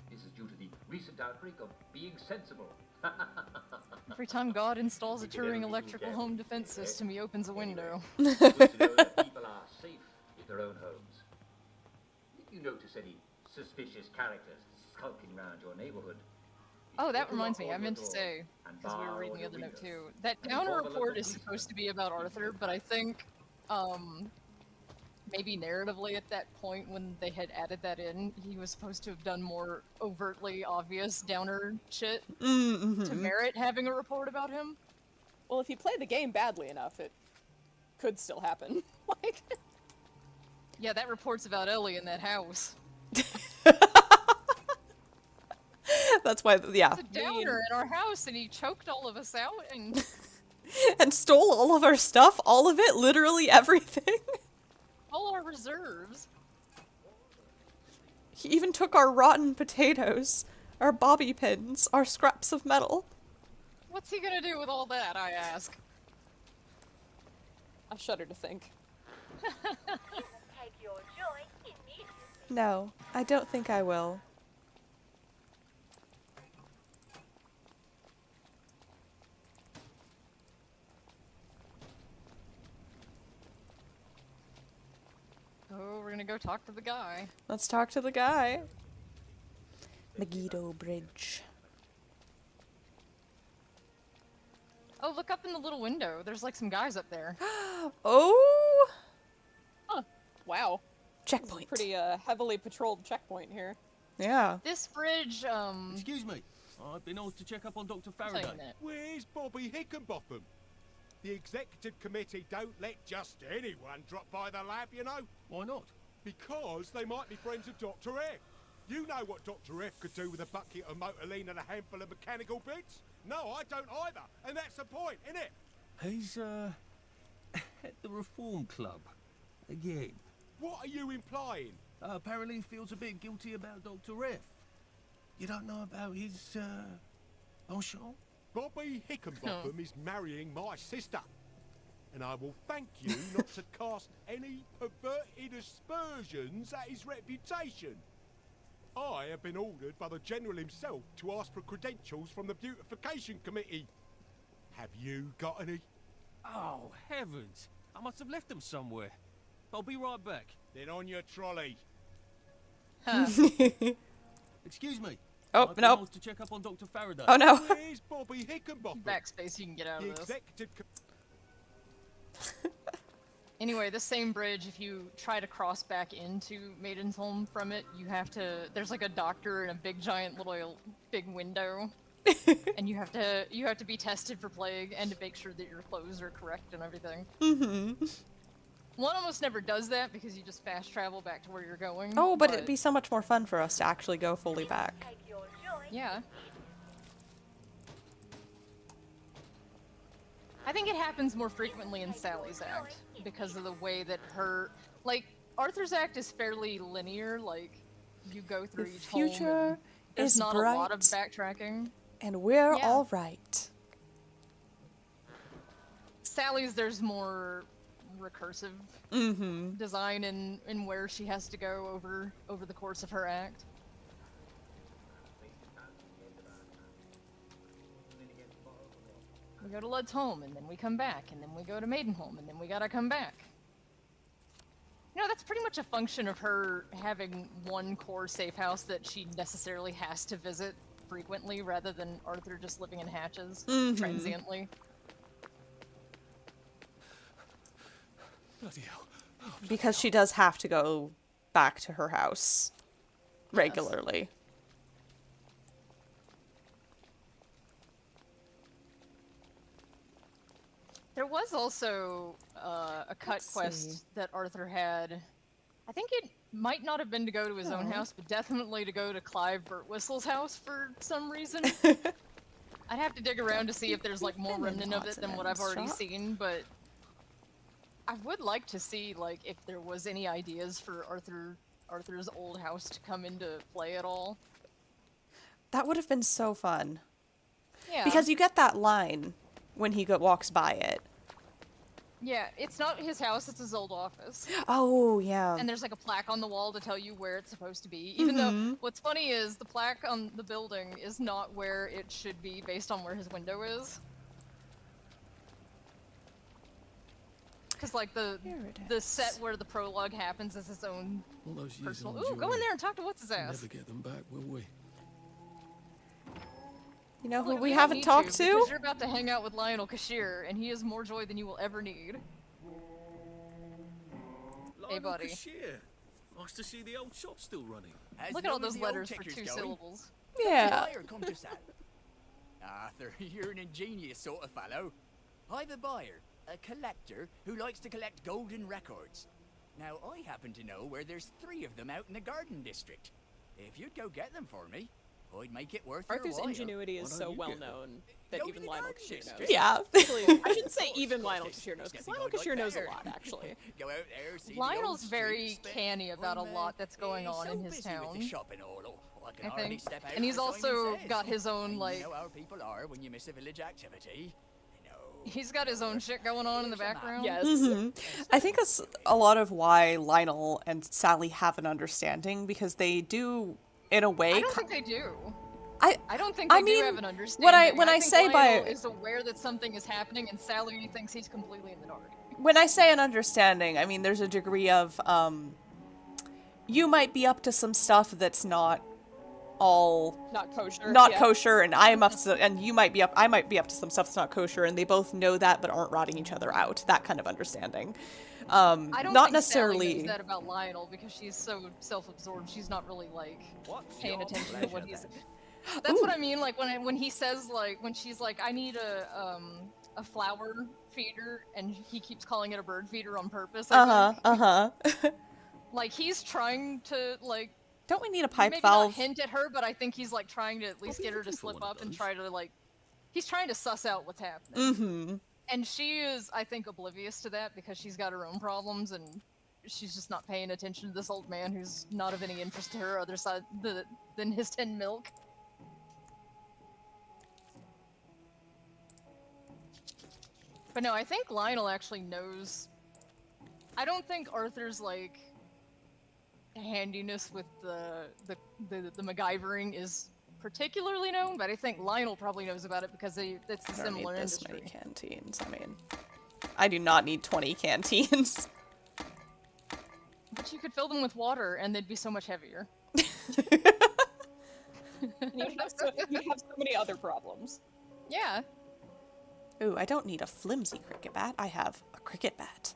This is due to the recent outbreak of being sensible. Every time God installs a We can never Turing be electrical careful. home defense system, he opens a window. Good to know that people are safe in their own homes. If you notice any suspicious characters skulking around your neighborhood, Oh, that reminds me, I meant to say, because we were reading the other note too, that Downer report is supposed to be about Arthur, but I think, maybe narratively at that point when they had added that in, he was supposed to have done more overtly obvious Downer shit to merit having a report about him. Well, if you play the game badly enough, it could still happen. Like, Yeah, that report's about Ellie in that house. That's why, yeah. It's a Downer in our house, and he choked all of us out, and And stole all of our stuff, all of it, literally everything. all our reserves. He even took our rotten potatoes, our bobby pins, our scraps of metal. What's he gonna do with all that, I ask? I shudder to think. Take your joy immediately. No, I don't think I will. Oh, we're gonna go talk to the guy. Let's talk to the guy. Megiddo Bridge. Oh, look up in the little window. There's like some guys up there. Oh! Wow. Checkpoint. Pretty heavily patrolled checkpoint here. Yeah. This bridge, Excuse me. I've been asked to check up on Dr. I'll tell you Faraday. in a minute. Where's Bobby Hickenbotham? The executive committee don't let just anyone drop by the lab, you know? Why not? Because they might be friends of Dr. F. You know what Dr. F could do with a bucket of motorline and a handful of mechanical bits? No, I don't either. And that's the point, innit? He's, at the Reform Club. Again. What are you implying? Apparently he feels a bit guilty about Dr. F. You don't know about his, penchant? Bobby Hickenbotham is marrying my sister. And I will thank you not to cast any perverted aspersions at his reputation. I have been ordered by the General himself to ask for credentials from the Beautification Committee. Have you got any? Oh, heavens. I must have left them somewhere. I'll be right back. Then on your trolley. Excuse me. Oh, I've been no. asked to check up on Dr. Faraday. Oh, no. Where's Bobby Hickenbottom? Backspace, you can get out The of this. executive. Anyway, this same bridge, if you try to cross back into Maiden's Home from it, you have to. There's like a doctor in a big giant little big window, and you have to be tested for plague and to make sure that your clothes are correct and everything. Mm-hmm. One almost never does that because you just fast travel back to where you're going. Oh, but it'd be so much more fun for us to actually go fully back. Yeah. I think it happens more frequently in Sally's act because of the way that Arthur's act is fairly linear, like you go through The each home and future there's is not a lot of bright. backtracking. And we're Yeah. all right. Sally's, there's more recursive design in where she has to go over the course of her act. We go to Lud's home, and then we come back, and then we go to Maidenholm, and then we gotta come back. You know, that's pretty much a function of her having one core safe house that she necessarily has to visit frequently, rather than Arthur just living in hatches transiently. Bloody hell. Because she does have to go back to her house regularly. There was also a cut Let's quest see. that Arthur had. I think it might not have been to go to his own house, but definitely to go to Clive Burtwhistle's house for some reason. I'd have to dig around to see if there's like more been in remnant of lots it of than what I've already Edin's shop. seen, but I would like to see like if there was any ideas for Arthur's old house to come into play at all. That would have been so fun. Yeah. Because you get that line when he walks by it. Yeah, it's not his house, it's his old office. Oh, yeah. And there's like a plaque on the wall to tell you where it's supposed to be. Even though, what's funny is the plaque on the building is not where it should be based on where his window is. Because like the set where the prologue happens is his own All those years personal. on Ooh, go in there and talk to what's his We'll ass. never get them back, will we? You know who Look, we don't haven't need talked to? Because you're about to hang out with Lionel Cashier, and he is more joy than you will ever need. Hey, buddy. Cashier. Nice to see the old shop still running. Look at all those letters for 2 syllables. Yeah. Come to sell. Arthur, you're an ingenious sort of fellow. I've a buyer, a collector, who likes to collect golden records. Now, I happen to know where there's 3 of them out in the Garden District. If you'd go get them for me, I'd make it worth Arthur's your while. ingenuity is so well known that Go to even the Lionel Garden Cashier knows. District. Yeah. Actually, I shouldn't say even Lionel Cashier knows, because Lionel Cashier knows a lot, actually. Go out there, see Lionel's the old very streets, canny about a I'm, lot that's going on so in his busy with town. the shopping all, I can I hardly think. step out And he's for Simon also Says. got his own, And like- You know how people are when you miss a village activity. He's got his own shit going on in the background. Yes. I think that's a lot of why Lionel and Sally have an understanding, because they do, in a way. I don't think they do. I don't think they do have an understanding. when I think say Lionel by is aware that something is happening, and Sally thinks he's completely in the dark. when I say an understanding, I mean there's a degree of you might be up to some stuff that's not all Not kosher. not yeah. kosher, and I might be up to some stuff that's not kosher, and they both know that but aren't rotting each other out. That kind of understanding. I don't Not think necessarily. Sally knows that about Lionel because she's so self-absorbed. She's not really like paying attention to what he's. That's what I mean. Like when he says like when she's like I need a flower feeder and he keeps calling it a bird feeder on purpose. I think. Like he's trying to like. Don't we need a pipe maybe valve? Not hint at her, but I think he's like trying to at least get her to slip up and try to like. He's trying to suss out what's happening. Mm-hmm. And she is, I think, oblivious to that because she's got her own problems and she's just not paying attention to this old man who's not of any interest to her other side than his tin milk. But no, I think Lionel actually knows. I don't think Arthur's like handiness with the MacGyvering is particularly known, but I think Lionel probably knows about it because it's a I don't similar need this industry. many canteens. I mean, I do not need 20 canteens. But you could fill them with water and they'd be so much heavier. And you have so many other problems. Yeah. Ooh, I don't need a flimsy cricket bat. I have a cricket bat.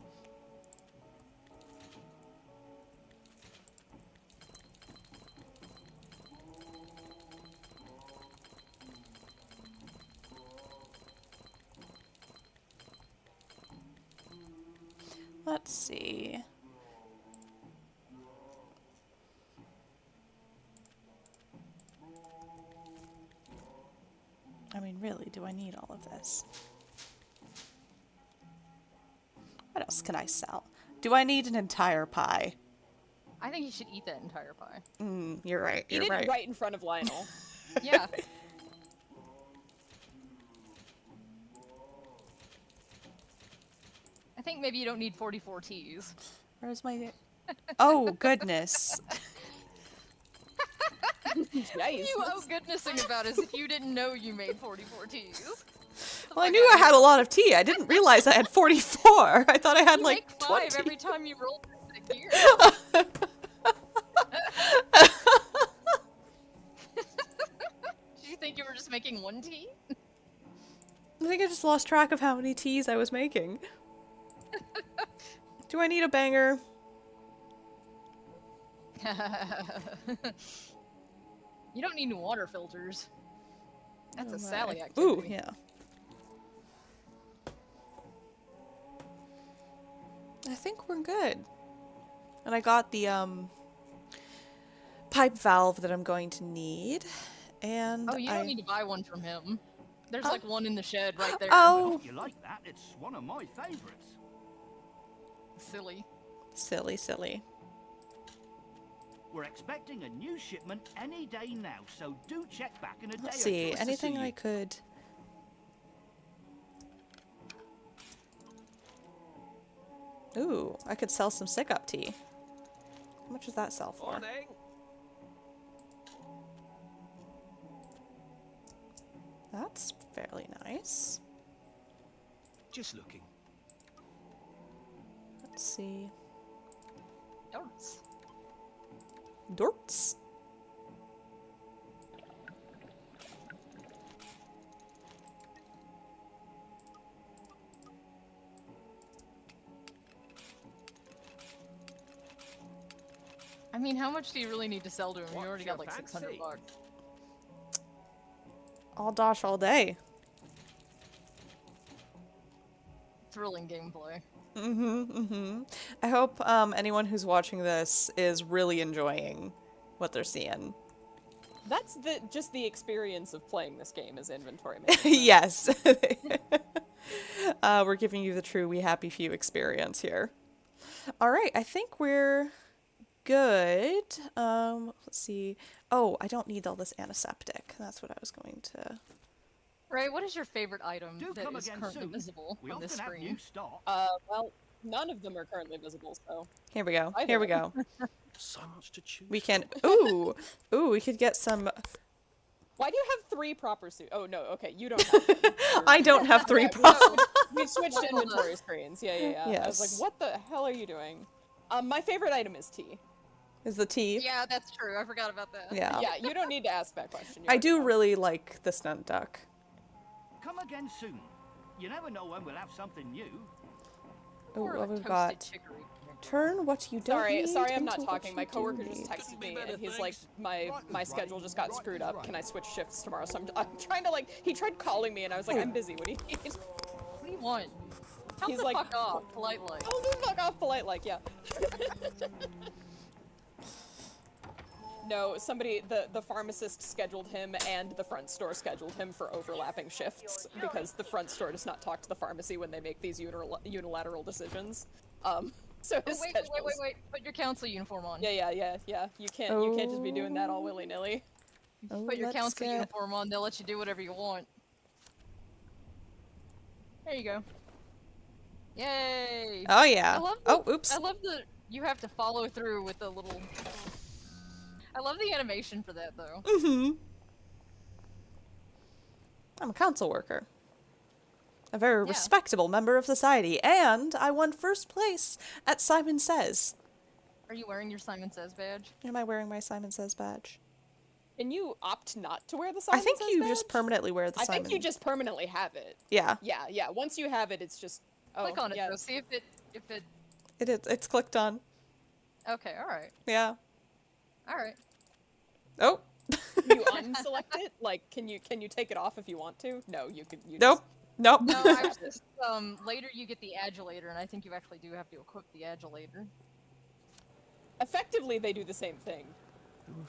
Let's see. I mean, really, do I need all of this? What else can I sell? Do I need an entire pie? I think you should eat that entire pie. You're right. Eat You're it right. right in front of Lionel. Yeah. I think maybe you don't need 44 teas. Where's my... Oh, goodness. Nice. You owe goodnessing about as if you didn't know you made 44 teas. Well, I knew I had a lot of tea. I didn't realize I had 44. I thought I had You like make 5 20. every time you roll a gear. Did you think you were just making 1 tea? I think I just lost track of how many teas I was making. Do I need a banger? You don't need water filters. That's Oh a my. Sally activity. Ooh, yeah. I think we're good. And I got the pipe valve that I'm going to need. And Oh, you don't need to buy one from him. There's like one in the shed right there. Oh. You like that? It's one of my favourites. Silly. Silly, silly. We're expecting a new shipment any day now, so do check back in a day Let's or see, two. anything I could... Ooh, I could sell some sick-up tea. How much does that sell for? Morning. That's fairly nice. Just looking. Let's see. Darts. Dorts. I mean, how much do you really need to sell to him? You What's already your got like 600 fancy? bucks. I'll dosh all day. Thrilling gameplay. I hope anyone who's watching this is really enjoying what they're seeing. That's just the experience of playing this game as inventory management. Yes. We're giving you the true We Happy Few experience here. All right, I think we're good. Let's see. Oh, I don't need all this antiseptic. That's what I was going to... Ray, what is your favorite item Do that come is again currently soon. visible We on this often have screen? new stock. Well, none of them are currently visible, so. Here we go. Either. Here we go. So much to choose. We can... Ooh! Ooh, we could get some... Why do you have 3 proper suits? Oh, no, okay, you don't have them. I don't have 3 Yeah, problems. we switched to inventory screens. Yeah. I was like, Yes. what the hell are you doing? My favorite item is tea. Is the tea? Yeah, that's true. I forgot about that. Yeah. Yeah, you don't need to ask that question. You I already do know. really like the stunt duck. Come again soon. You never know when we'll have something new. Oh, Or what a we've got. toasted chicory. Turn what you don't need Sorry, I'm into not what talking. you My do coworker just need. texted me better, and he's thanks. like, my schedule just got screwed up. Can I switch shifts tomorrow? So I'm trying to like, he tried calling me and I was like, I'm busy. What do you need? What do you want? Tell He's the like, fuck off, polite like. Oh, the fuck off, polite like, yeah. No, the pharmacist scheduled him and the front store scheduled him for overlapping shifts because the front store does not talk to the pharmacy when they make these unilateral decisions. So his Wait, schedules... put your council uniform on. Yeah. You can't just be doing that all willy-nilly. Oh, Put your let's council get- uniform on, they'll let you do whatever you want. There you go. Yay! Oh yeah. I love Oh, oops. I love the you have to follow through with the little. I love the animation for that though. I'm a council worker. A very Yeah. respectable member of society, and I won first place at Simon Says. Are you wearing your Simon Says badge? Am I wearing my Simon Says badge? Can you opt not to wear the Simon's I think you badge? just permanently wear the I Simon. think you just permanently have it. Yeah. Yeah. Once you have it, it's just. Oh, Click on it yeah. though. See if it. It's clicked on. Okay. All right. Yeah. All right. Oh. You unselect it? Like, can you take it off if you want to? No, you can. You Nope. Nope. No, I was just later you get the adulator, and I think you actually do have to equip the adulator. Effectively, they do the same thing.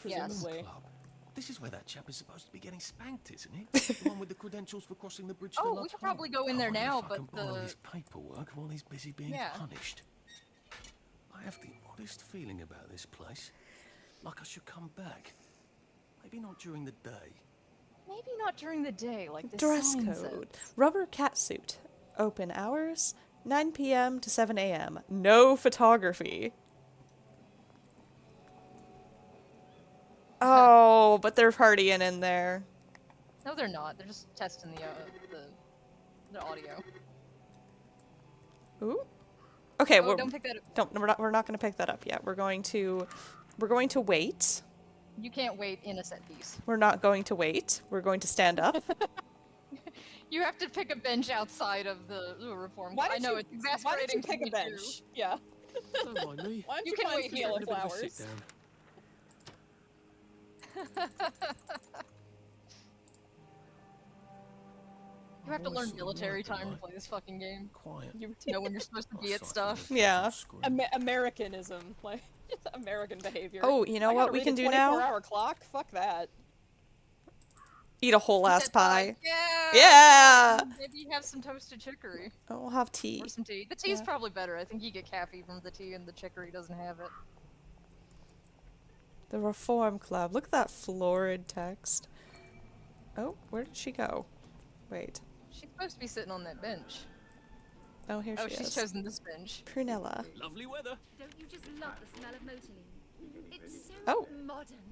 Yes. Presumably. Club. This is where that chap is supposed to be getting spanked, isn't it? The one with the credentials for crossing the bridge to Oh, Love we could Hall. probably go in there I wonder now, if I but can borrow his paperwork while he's busy being Yeah. punished. I have the oddest feeling about this place. Like I should come back. Maybe not during the day. Maybe not during the day, like the Dress sign code. says. Rubber catsuit. Open hours 9 p.m. to 7 a.m. No photography. Oh, but they're partying in there. No, they're not. They're just testing the audio. Ooh. Okay, Oh, don't pick that up. we're not going to pick that up yet. We're going to wait. You can't wait in a set piece. We're not going to wait. We're going to stand up. You have to pick a bench outside of the reform. Why I don't know you, it's why don't exasperating you to pick a me bench? too. Yeah. Don't mind me. Why don't You you can find wait some here. yellow Bit of a sit flowers? down. You have to Always learn sort of military like the time to light. play this fucking game. Quiet. You know when you're supposed to be at Outside stuff. the Yeah. screen. Americanism, like American behavior. Oh, you know I what gotta we read can a do now? 24-hour clock. Fuck that. Eat a whole ass Said pie. Yeah. Yeah. Maybe have some toasted chicory Oh, we'll have tea. or some tea. The tea's Yeah. probably better. I think you get caffeine from the tea, and the chicory doesn't have it. The Reform Club. Look at that florid text. Oh, where did she go? Wait. She's supposed to be sitting on that bench. Oh, here Oh, she she's is. chosen this bench. Prunella. Lovely weather. Don't you just love the smell of motorine? It's so Oh. modern.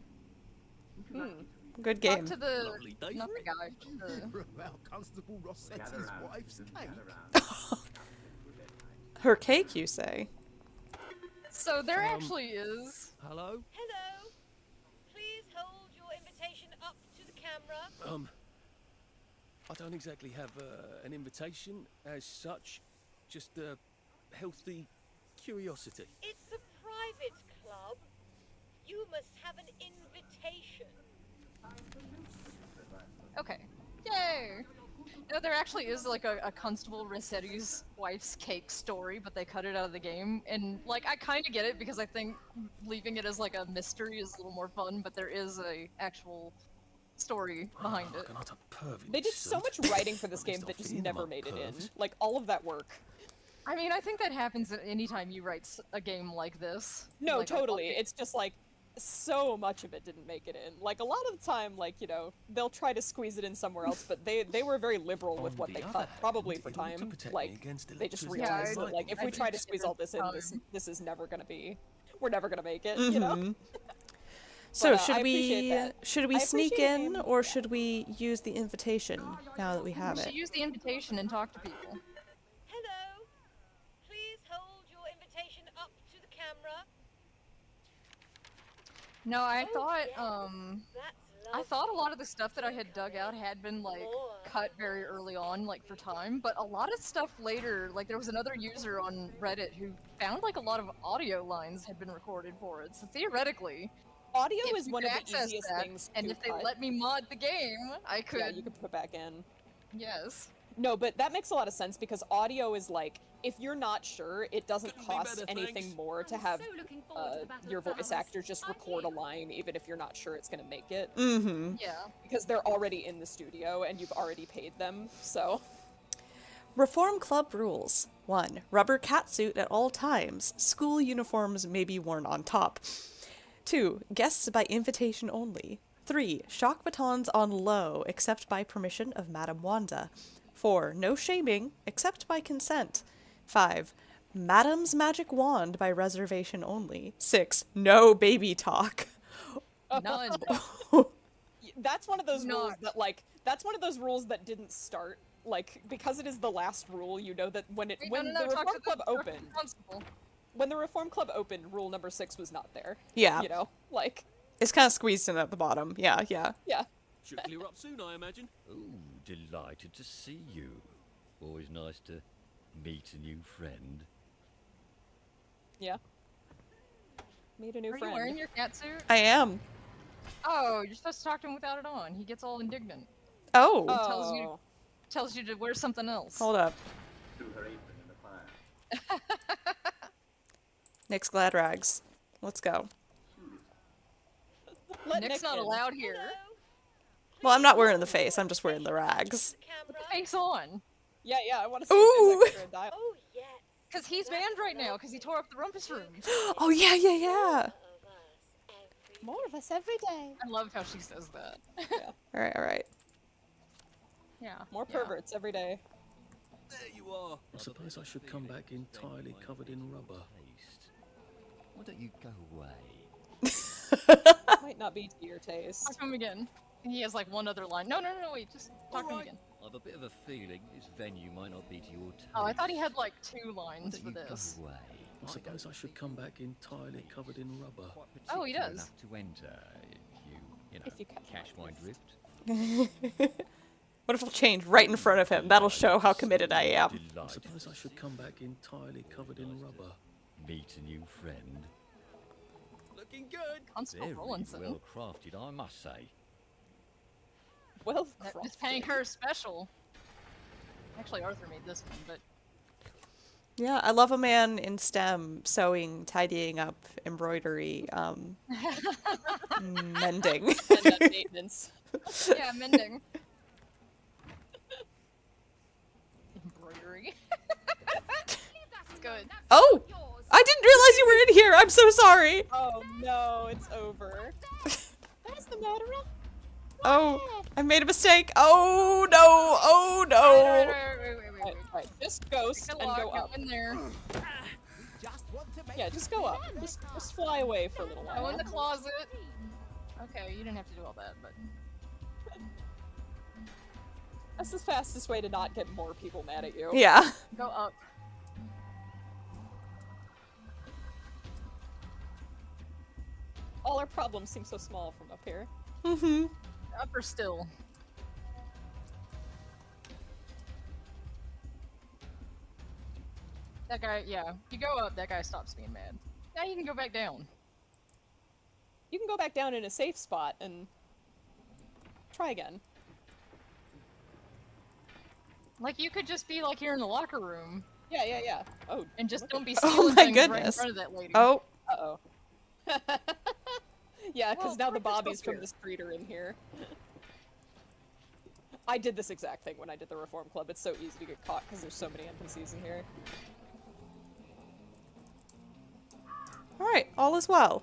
Good Talk game. to the Lovely day not for the it. guy. The, About Constable Rossetti's wife's cake. Her cake, you say? so there actually is. Hello? Hello. Please hold your invitation up to the camera. I don't exactly have an invitation as such, just a healthy curiosity. It's a private club. You must have an invitation. Okay. Yay! No, there actually is like a Constable Rossetti's wife's cake story, but they cut it out of the game. And like I kind of get it because I think leaving it as like a mystery is a little more fun. But there is a actual story behind it. Like an utter perv in They did this so suit. much writing for this At game least that I just feel never I'm made it in. perved. Like all of that work. I mean, I think that happens anytime you write a game like this. No, Like, totally. It's just like so much of it didn't make it in. Like a lot of the time, like they'll try to squeeze it in somewhere else, but they were very liberal with On what the they other cut, probably hand, for in order to time. protect me Like against they just electricity realized and that like if lightning. we try to I squeeze think all this in, time. this is never gonna be. We're never gonna make it. You know. Mhm. So But, I should appreciate we that. should we I sneak appreciate in him. or should we use the invitation now that we have We it? should use the invitation and talk to people. Hello. Please hold your invitation up to the camera. No, I Oh, thought That's I thought a lot of the stuff that I had dug out had been like cut very early on, like for time, but a lot of stuff later, like there was another user on Reddit who found like a lot of audio lines had been recorded for it. So theoretically, Audio if is you one could of the access easiest that, things and to if they cut. let me mod the game, I could. Yeah, you could put back in. Yes. No, but that makes a lot of sense because audio is like, if you're not sure, it doesn't Couldn't be cost better, anything thanks. more to I'm have so looking forward to the Battle your of voice Flowers. actor just I'm record a here. line, even if you're not sure it's gonna make it, Mm-hmm. Yeah. because they're already in the studio and you've already paid them. So Reform Club rules. 1. Rubber catsuit at all times. School uniforms may be worn on top. 2. Guests by invitation only. 3. Shock batons on low, except by permission of Madame Wanda. 4. No shaming, except by consent. 5. Madame's magic wand by reservation only. 6. No baby talk. None. that's one of those rules Not- that like that's one of those rules that didn't start. Like because it is the last rule, you know that when Wait, when no, the talk Reform to Club talk to the opened, constable. when the Reform Club opened, rule number 6 was not there. Yeah. You know, like It's kind of squeezed in at the bottom. Yeah, yeah. Yeah. Should clear up soon, I imagine. Oh, delighted to see you. Always nice to meet a new friend. Yeah. Meet a new Are friend. you wearing your cat suit? I am. Oh, you're supposed to talk to him without it on. He gets all indignant. Oh. Tells you to wear something else. Hold up. Nick's glad rags. Let's go. Nick's not allowed here. Well, I'm not wearing the face. I'm just wearing the rags. Put the face on. Yeah, I want to see Ooh. if there's extra dialogue. Oh, yeah. Because he's banned right now because he tore up the rumpus room. Oh, yeah, yeah, yeah. More of us every day. I love how she says that. All right, all right. Yeah. More perverts every day. There you are. I suppose I should come back entirely covered in rubber. Why don't you go away? Might not be to your taste. Talk to him again. He has like one other line. No, wait, just talk to him again. I've a bit of a feeling this venue might not be to your taste. Oh, I thought he had like 2 Why lines don't for you this. go away? I suppose I should come back entirely covered in rubber. Oh, he does. Enough to enter if you If you catch my drift. What if I'll change right in front of him? That'll show how committed I am. I suppose I should come back entirely covered in rubber. Meet a new friend. Looking good. Constable Very Rollinson. well crafted, I must say. Well, Miss Pankhurst special. Actually, Arthur made this one, but Yeah, I love a man in STEM sewing, tidying up, embroidery, mending. And maintenance. yeah, mending. Embroidery. That's good. Oh! I didn't realize you were in here! I'm so sorry! Oh no, it's over. That's the matter. Oh, I made a mistake. Oh no! Oh no! Right, just ghost and go up. in there. Yeah, just go up. Just fly away for a little while. Go in the closet. Okay, you didn't have to do all that, but that's the fastest way to not get more people mad at you. Yeah. go up. All our problems seem so small from up here. Mm-hmm. Upper still. That guy, yeah. You go up, that guy stops being mad. Now you can go back down. You can go back down in a safe spot and try again. Like, you could just be like here in the locker room. Yeah. Oh. And just don't be Oh stealing my things right in goodness. front of that lady. Oh. Uh-oh. Yeah, because Well, now the Arthur's bobbies still from here. the street are in here. I did this exact thing when I did the Reform Club. It's so easy to get caught because there's so many NPCs in here. Alright, all is well.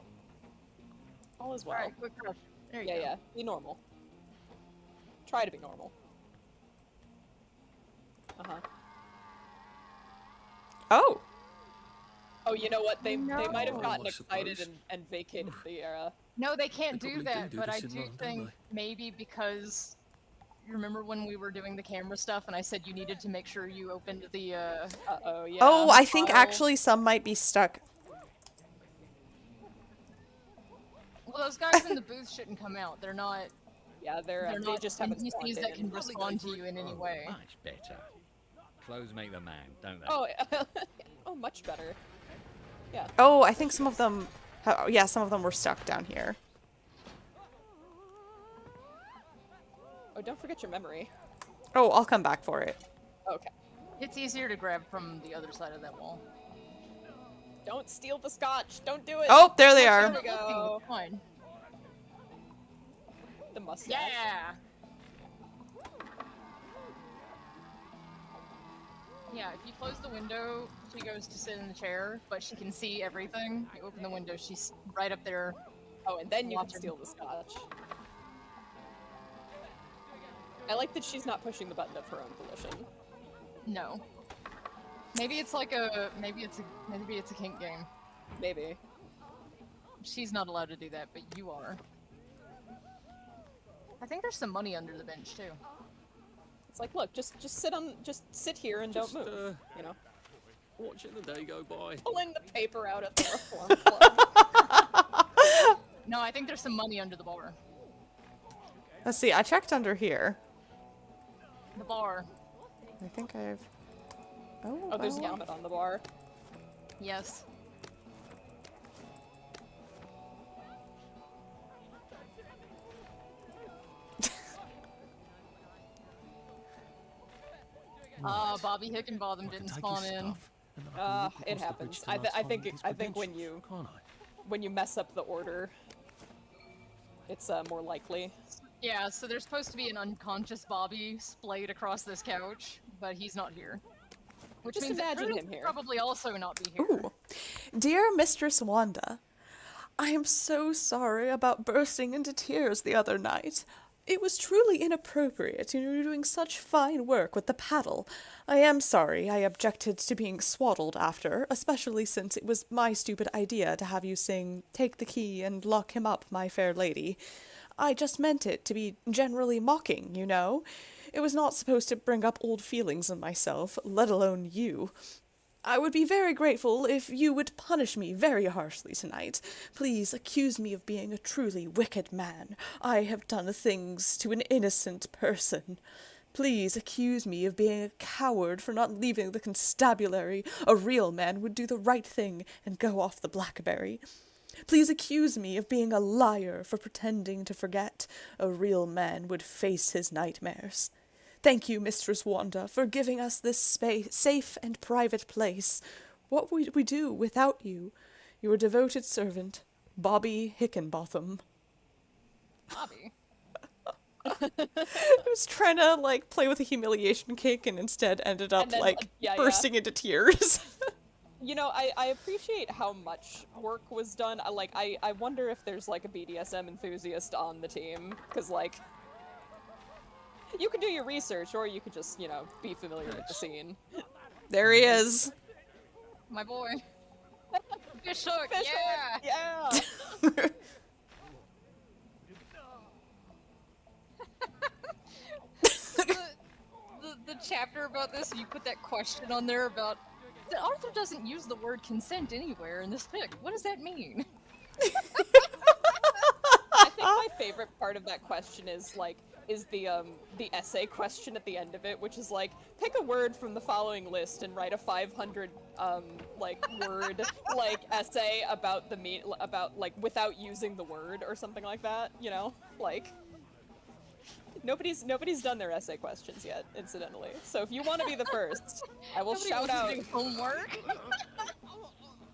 All is well. Alright, quick rush. There you go. Yeah. Be normal. Try to be normal. Uh-huh. Oh. Oh, you know what? They might have No. gotten I excited suppose. and vacated the area. No, they can't They do probably that, do but I this in do London, think don't maybe because you remember when we were doing the camera stuff and I said you needed to make sure you opened the Uh-oh, yeah. Oh, I think file. actually some might be stuck. Well, those guys in the booth shouldn't come out. They're not Yeah, they not just haven't spawned NPCs that in. can respond to you in any way. Much better. Clothes make the man, don't they? Oh, oh, much better. Yeah. Oh, I think some of them... yeah, some of them were stuck down here. Oh, don't forget your memory. Oh, I'll come back for it. Okay. It's easier to grab from the other side of that wall. Don't steal the scotch. Don't do it. Oh, there they There are. we go. Fine. The mustache. Yeah. Yeah, if you close the window, she goes to sit in the chair, but she can see everything. You open the window, she's right up there. Oh, and then you can Watching. steal the scotch. I like that she's not pushing the button of her own volition. No. Maybe it's like a maybe it's a kink game. Maybe. She's not allowed to do that, but you are. I think there's some money under the bench too. It's like, look, just sit here and don't move. You know, Watching the day go by. pulling the paper out at the Reform Club. No, I think there's some money under the bar. Let's see, I checked under here. The bar. I think I've... Oh, there's a helmet on the bar. Yes. Bobby Hickenbotham didn't spawn in. It happens. I think when you mess up the order, it's more likely. Yeah, so there's supposed to be an unconscious Bobby splayed across this couch, but he's not here. Which Just means imagine that him here. probably also not be here. Ooh. Dear Mistress Wanda, I am so sorry about bursting into tears the other night. It was truly inappropriate, and you were doing such fine work with the paddle. I am sorry I objected to being swaddled after, especially since it was my stupid idea to have you sing, "Take the key and lock him up, my fair lady." I just meant it to be generally mocking, you know? It was not supposed to bring up old feelings in myself, let alone you. I would be very grateful if you would punish me very harshly tonight. Please accuse me of being a truly wicked man. I have done things to an innocent person. Please accuse me of being a coward for not leaving the constabulary. A real man would do the right thing and go off the blackberry. Please accuse me of being a liar for pretending to forget. A real man would face his nightmares. Thank you, Mistress Wanda, for giving us this safe and private place. What would we do without you? Your devoted servant, Bobby Hickenbotham. Bobby? I was trying to, like, play with a humiliation cake and instead ended up, bursting into tears. You know, I appreciate how much work was done. I wonder if there's, like, a BDSM enthusiast on the team, because, like, you could do your research, or you could just, you know, be familiar with the scene. There he is. My boy. Fish hook, Fish yeah! hook, yeah! the chapter about this, you put that question on there about the author doesn't use the word consent anywhere in this fic. What does that mean? I think my favorite part of that question is the essay question at the end of it, which is like, pick a word from the following list and write a 500 word essay about without using the word or something like that, you know? Like, nobody's done their essay questions yet, incidentally. So if you want to be the first, I will shout out homework.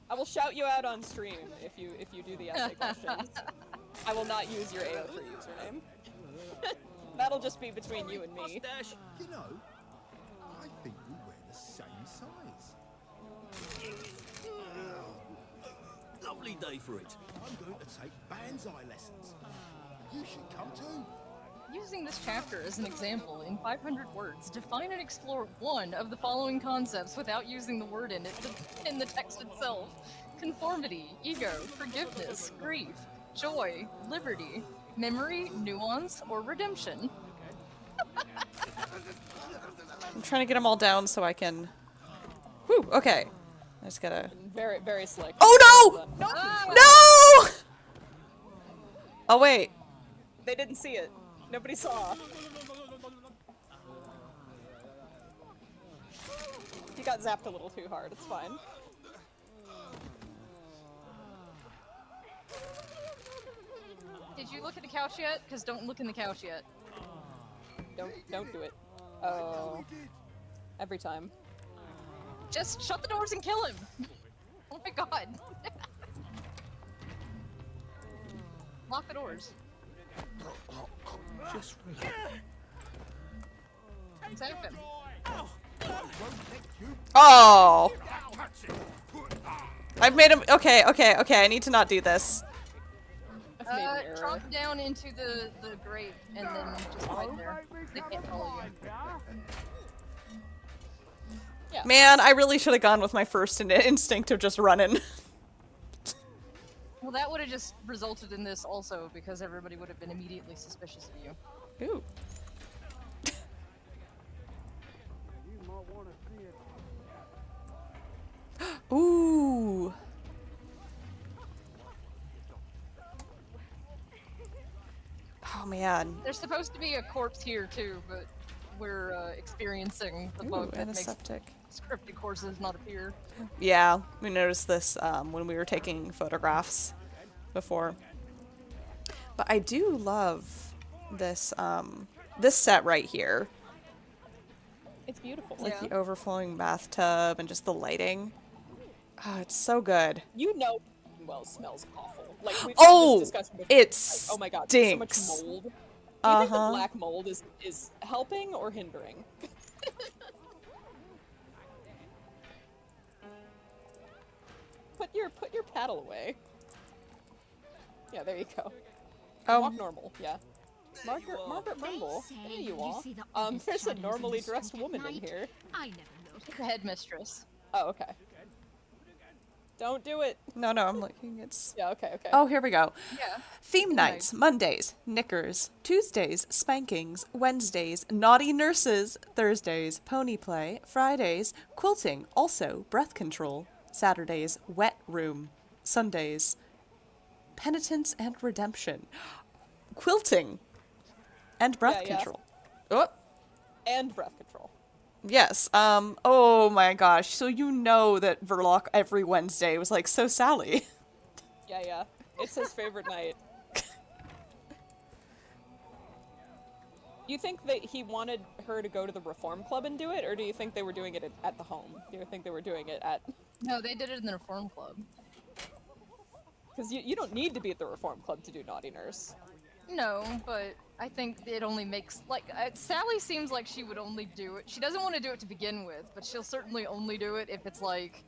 I will shout you out on stream if you do the essay questions. I will not use your AO3 username. That'll just be between you and me. You know, I think we wear the same size. Lovely day for it. I'm going to take Banzai lessons. You should come too. Using this chapter as an example, in 500 words, define and explore one of the following concepts without using the word in it in the text itself. Conformity, ego, forgiveness, grief, joy, liberty, memory, nuance, or redemption. I'm trying to get them all down so I can... Whew, okay. I just gotta... Very, very slick. Oh no! No! Oh wait. They didn't see it. Nobody saw. He got zapped a little too hard. It's fine. Did you look at the couch yet? Because don't look in the couch yet. Don't do it. Oh. Every time. Just shut the doors and kill him! Oh my god. Lock the doors. Just relax. Save him. Oh! I've made him... Okay, I need to not do this. Drop down into the grate and then just hide there. They can't follow you. Yeah. Man, I really should have gone with my first instinct of just running. Well, that would have just resulted in this also, because everybody would have been immediately suspicious of you. Ooh. Ooh. God. There's supposed to be a corpse here too, but we're experiencing the bug that makes Antiseptic. scripted courses not appear. Yeah, we noticed this when we were taking photographs before. But I do love this this set right here. It's beautiful. Like the overflowing bathtub and just the lighting. Oh, it's so good. You know, well, smells awful. Like we've Oh, had this discussion before. it Like, oh my god, there's so much stinks. mold. Do you think the black mold is helping or hindering? Put your paddle away. Yeah, there you go. Walk normal. Yeah. Margaret Brimble. There you are. There's a normally dressed woman in here. I never The headmistress. Oh, okay. Don't do it. No, I'm looking. It's Yeah, okay. Oh, here we go. Yeah. Theme nights: Mondays, knickers; Tuesdays, spankings; Wednesdays, naughty nurses; Thursdays, pony play; Fridays, quilting, also breath control; Saturdays, wet room; Sundays, penitence and redemption; quilting, and breath Yeah. control. Oh, And breath control. yes. Oh my gosh. So you know that Verloc every Wednesday was like, so Sally. Yeah. It's his favorite night. You think that he wanted her to go to the Reform Club and do it, or do you think they were doing it at the home? Do you think they were doing it at... No, they did it in the Reform Club. Because you don't need to be at the Reform Club to do Naughty Nurse. No, but I think it only makes, like, Sally seems like she would only do it. She doesn't want to do it to begin with, but she'll certainly only do it if it's like,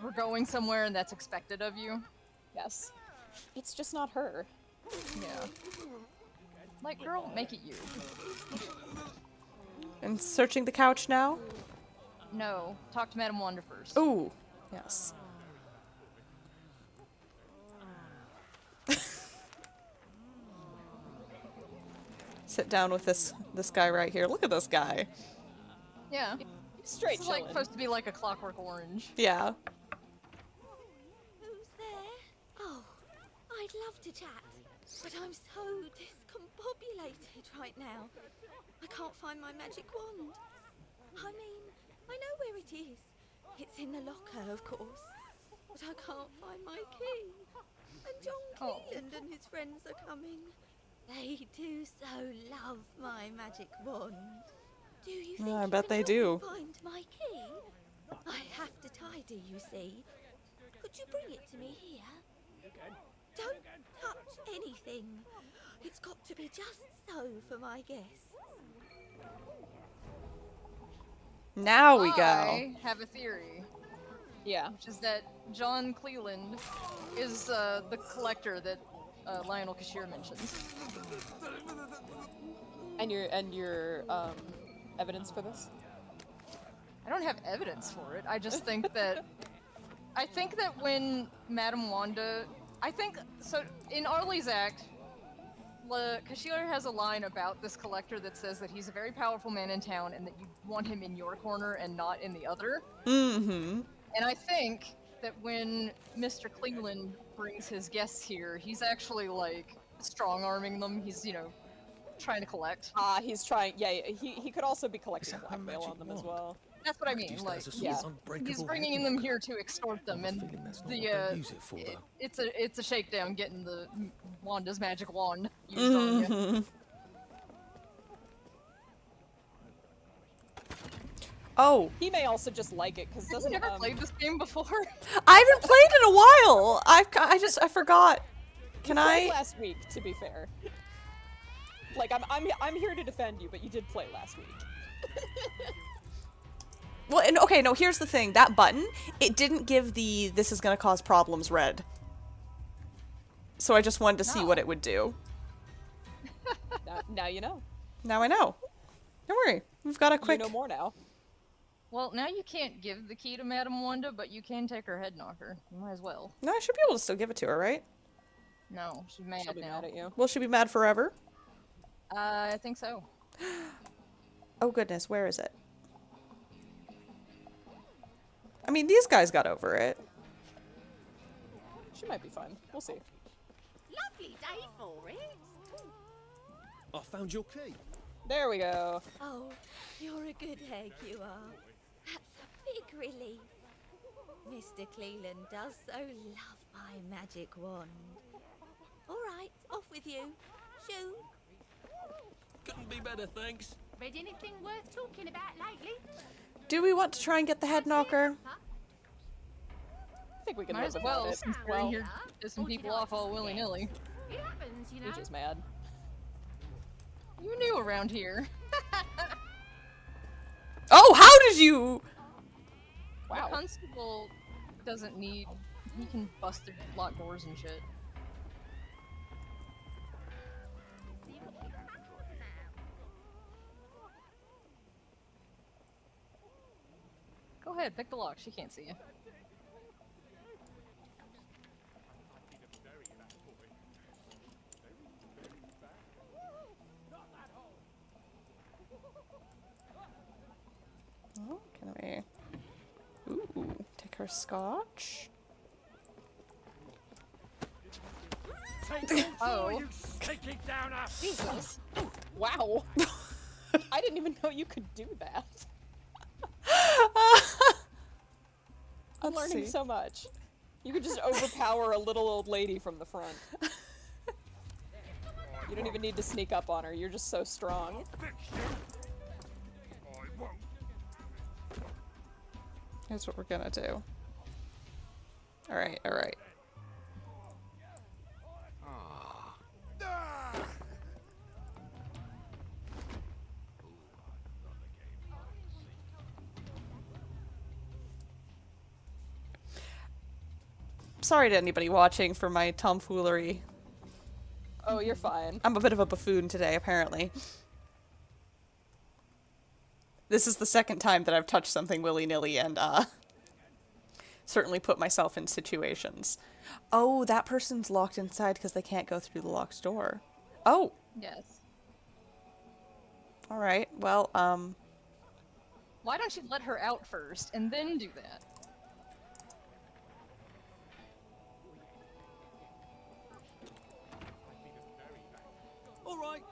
we're going somewhere and that's expected of you. Yes. It's just not her. Yeah. Like, girl, make it you. And searching the couch now? No, talk to Madame Wanda first. Ooh, yes. Sit down with this guy right here. Look at this guy. Yeah. Straight This is like chillin'. supposed to be like a Clockwork Orange. Yeah. Who's there? Oh, I'd love to chat, but I'm so discombobulated right now. I can't find my magic wand. I mean, I know where it is. It's in the locker, of course. But I can't find my key. And John Cleland and his friends are coming. They do so love my magic wand. Do you think I you bet can they help do. me find my key? I have to tidy, you see. Could you bring it to me here? Don't touch anything. It's got to be just so for my guests. Now we go. I have a theory. Yeah. Which is that John Cleland is the collector that Lionel Cashier mentions. And your evidence for this? I don't have evidence for it. I just think that when Madame Wanda, so in Arlie's act, Cashier has a line about this collector that says that he's a very powerful man in town and that you want him in your corner and not in the other. Mm-hmm. And I think that when Mr. Cleveland brings his guests here, he's actually like strong-arming them. He's, trying to collect. He's trying. Yeah, he could also be collecting blackmail on them as well. That's what I mean. Like, he's bringing them here to extort them, and it's a shakedown getting the Wanda's magic wand used on you. Oh. He may also just like it because doesn't. Have you never played this game before? I haven't played in a while. I forgot. Can played I? Last week, to be fair. Like I'm here to defend you, but you did play last week. Well, and okay, no, here's the thing. That button, it didn't give the "this is gonna cause problems" red. So I just wanted to see what it would do. Now you know. Now I know. Don't worry. We've got a quick... You know more now. Well, now you can't give the key to Madame Wanda, but you can take her head knocker. You might as well. No, I should be able to still give it to her, right? No, she's mad She'll be now. mad at you. Will she be mad forever? I think so. Oh goodness, where is it? I mean, these guys got over it. She might be fun. We'll see. Lovely day for it. I found your key. There we go. Oh, you're a good egg, you are. That's a big relief. Mr. Cleland does so love my magic wand. All right, off with you. Shoo. Couldn't be better, thanks. Read anything worth talking about lately? Do we want to try and get the head knocker? I think we can Might live as without well, it. since we're in here pissing people off all willy-nilly. It happens, you know. He's just mad. You knew around here. Oh, how did you? Wow. The constable doesn't need... He can bust through locked doors and shit. Go ahead, pick the lock. She can't see you. Oh, can we... Ooh, take her scotch. Oh. Jesus. Wow. I didn't even know you could do that. I'm Let's learning see. so much. You could just overpower a little old lady from the front. You don't even need to sneak up on her, you're just so strong. Here's what we're gonna do. Alright, alright. Sorry to anybody watching for my tomfoolery. Oh, you're fine. I'm a bit of a buffoon today, apparently. This is the second time that I've touched something willy-nilly and, certainly put myself in situations. Oh, that person's locked inside because they can't go through the locked door. Oh! Yes. Alright, well, Why don't you let her out first, and then do that? Alright.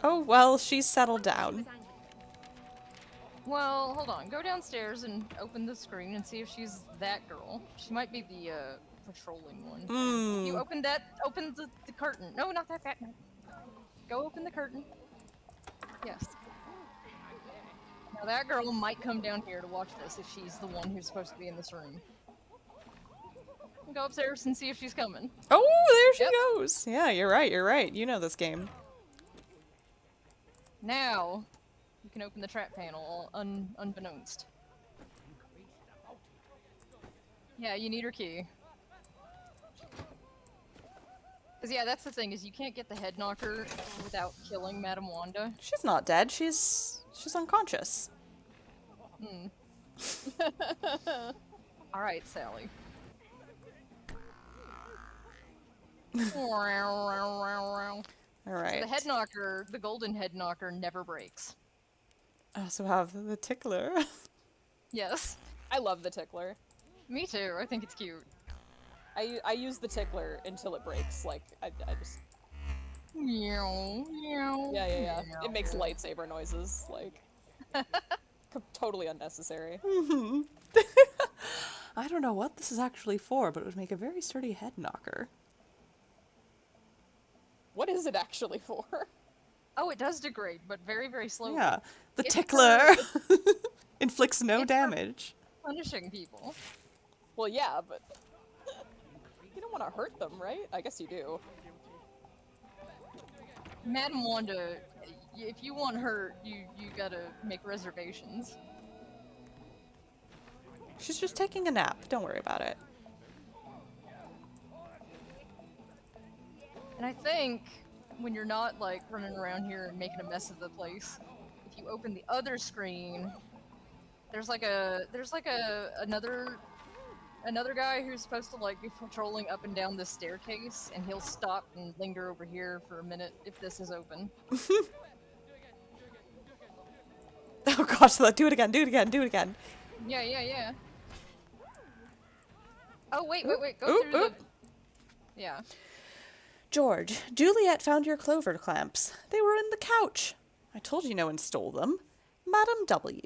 oh, well, she's settled down. Well, hold on. Go downstairs and open the screen and see if she's that girl. She might be the, patrolling one. Hmm. You open the curtain. No, not that fat. No. Go open the curtain. Yes. Now that girl might come down here to watch this if she's the one who's supposed to be in this room. Go upstairs and see if she's coming. Oh, there she goes! Yeah, you're right, you're right. You know this game. Now, you can open the trap panel unbeknownst. Yeah, you need her key. Cause yeah, that's the thing, is you can't get the head knocker without killing Madame Wanda. She's not dead, she's unconscious. Hmm. Alright, Sally. Alright. The head knocker, the golden head knocker, never breaks. I also have the tickler. Yes. I love the tickler. Me too, I think it's cute. I use the tickler until it breaks, like, I just... Meow, meow, Yeah. meow. It makes lightsaber noises, like... totally unnecessary. I don't know what this is actually for, but it would make a very sturdy head knocker. What is it actually for? Oh, it does degrade, but very, very slowly. Yeah, the It's tickler for- inflicts no it's for damage. punishing people. Well, yeah, but... you don't want to hurt them, right? I guess you do. Madame Wanda, if you want her, you gotta make reservations. She's just taking a nap. Don't worry about it. And I think when you're not like running around here and making a mess of the place, if you open the other screen, there's another guy who's supposed to like be patrolling up and down this staircase, and he'll stop and linger over here for a minute if this is open. Oh gosh, do it again, do it again, do it again. Yeah. Oh wait, go Oop, through oop. the... Yeah. George, Juliet found your clover clamps. They were in the couch. I told you no one stole them. Madam W.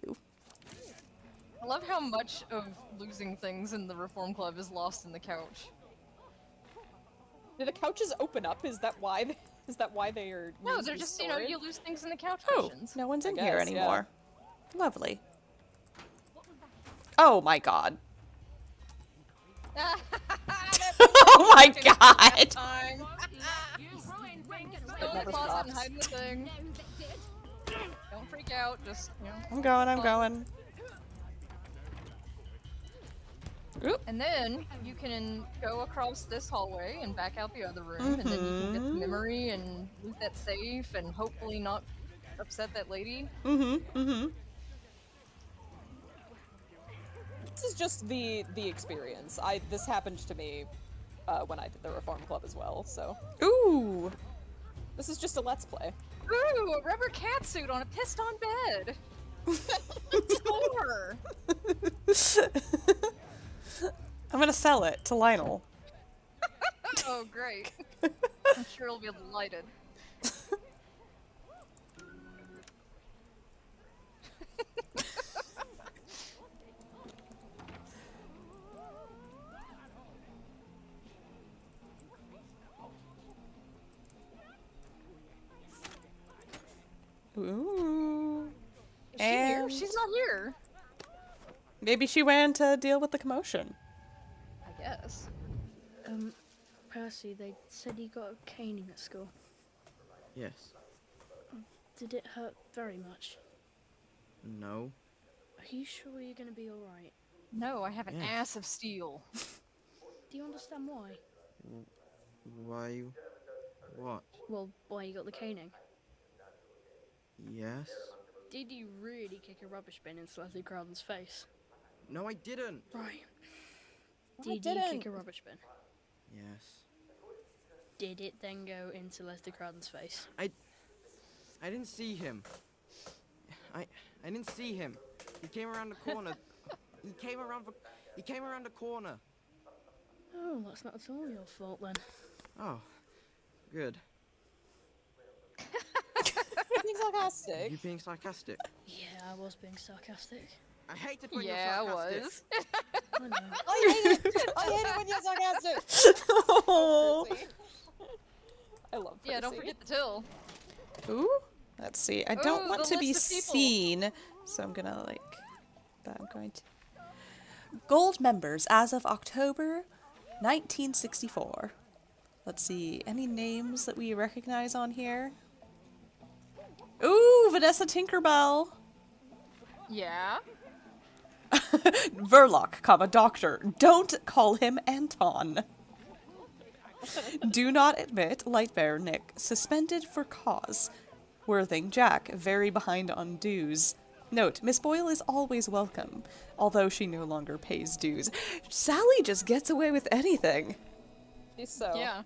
I love how much of losing things in the Reform Club is lost in the couch. Do the couches open up? Is that why? Is that why they are? No, used they're as just storage? you lose things in the couch Oh, cushions. no one's I in here guess, anymore. Lovely. Oh my god. Oh my god! Go in the closet and hide in the thing. Don't freak out, just, you know. I'm going. Oop. And then you can go across this hallway and back out the other room, and then you can get the memory and loot that safe and hopefully not upset that lady. This is just the experience. This happened to me when I did the Reform Club as well. So. Ooh. This is just a let's play. Ooh, a rubber cat suit on a pissed-on bed. Score. I'm gonna sell it to Lionel. Oh, great. I'm sure he'll be delighted. Ooh. Is she here? She's not here. Maybe she ran to deal with the commotion. I guess. Percy, they said you got a caning at school. Yes. Did it hurt very much? No. Are you sure you're gonna be alright? No, I have an Yes. ass of steel. Do you understand why? Why? What? Well, why you got the caning? Yes. Did you really kick a rubbish bin into Leslie Crowden's face? No, I didn't. Right. I Did you didn't. kick a rubbish bin? Yes. Did it then go into Leslie Crowden's face? I didn't see him. I didn't see him. He came around the corner. He came around the corner. Oh, that's not at all your fault then. Oh, good. Being sarcastic. You being sarcastic? Yeah, I was being sarcastic. I hate it when Yeah, I you're sarcastic. was. I know. I hate it. I hate it when you're sarcastic. Oh. I love Percy. Yeah, don't forget the till. Ooh. Let's see. I don't Ooh, want the to be list of people. seen, so I'm gonna but I'm going to. Gold members as of October 1964. Let's see. Any names that we recognize on here? Ooh, Vanessa Tinkerbell. Yeah. Verloc, doctor. Don't call him Anton. Do not admit Lightbearer Nick. Suspended for cause. Worthing Jack. Very behind on dues. Note, Miss Boyle is always welcome, although she no longer pays dues. Sally just gets away with anything. She's so. Yeah.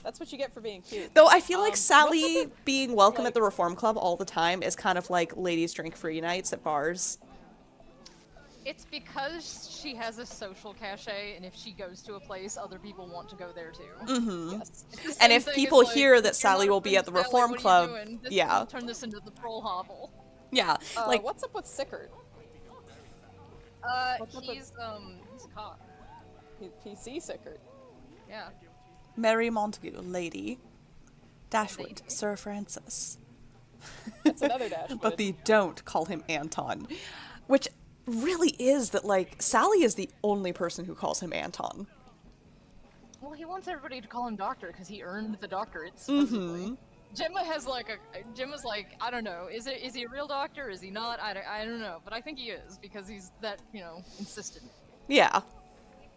That's what you get for being cute. Though I feel like Sally being welcome at the Reform Club all the time is kind of like ladies drink free nights at bars. It's because she has a social cachet, and if she goes to a place, other people want to go there too. Mm-hmm. Yes. And if people hear that Sally will be at the Sally, Reform what are Club, you doing? yeah. We'll turn this into the troll hovel. Yeah, like what's up with Sickert? He's a cop. PC Sickert. Yeah. Mary Montague, Lady. Dashwood, Sir Francis. That's another Dashwood. But they don't call him Anton. Which really is that, like, Sally is the only person who calls him Anton. Well, he wants everybody to call him doctor because he earned the doctorate, supposedly. Gemma has Gemma's like, I don't know, is he a real doctor? Is he not? I don't know, but I think he is because he's that, insistent. Yeah.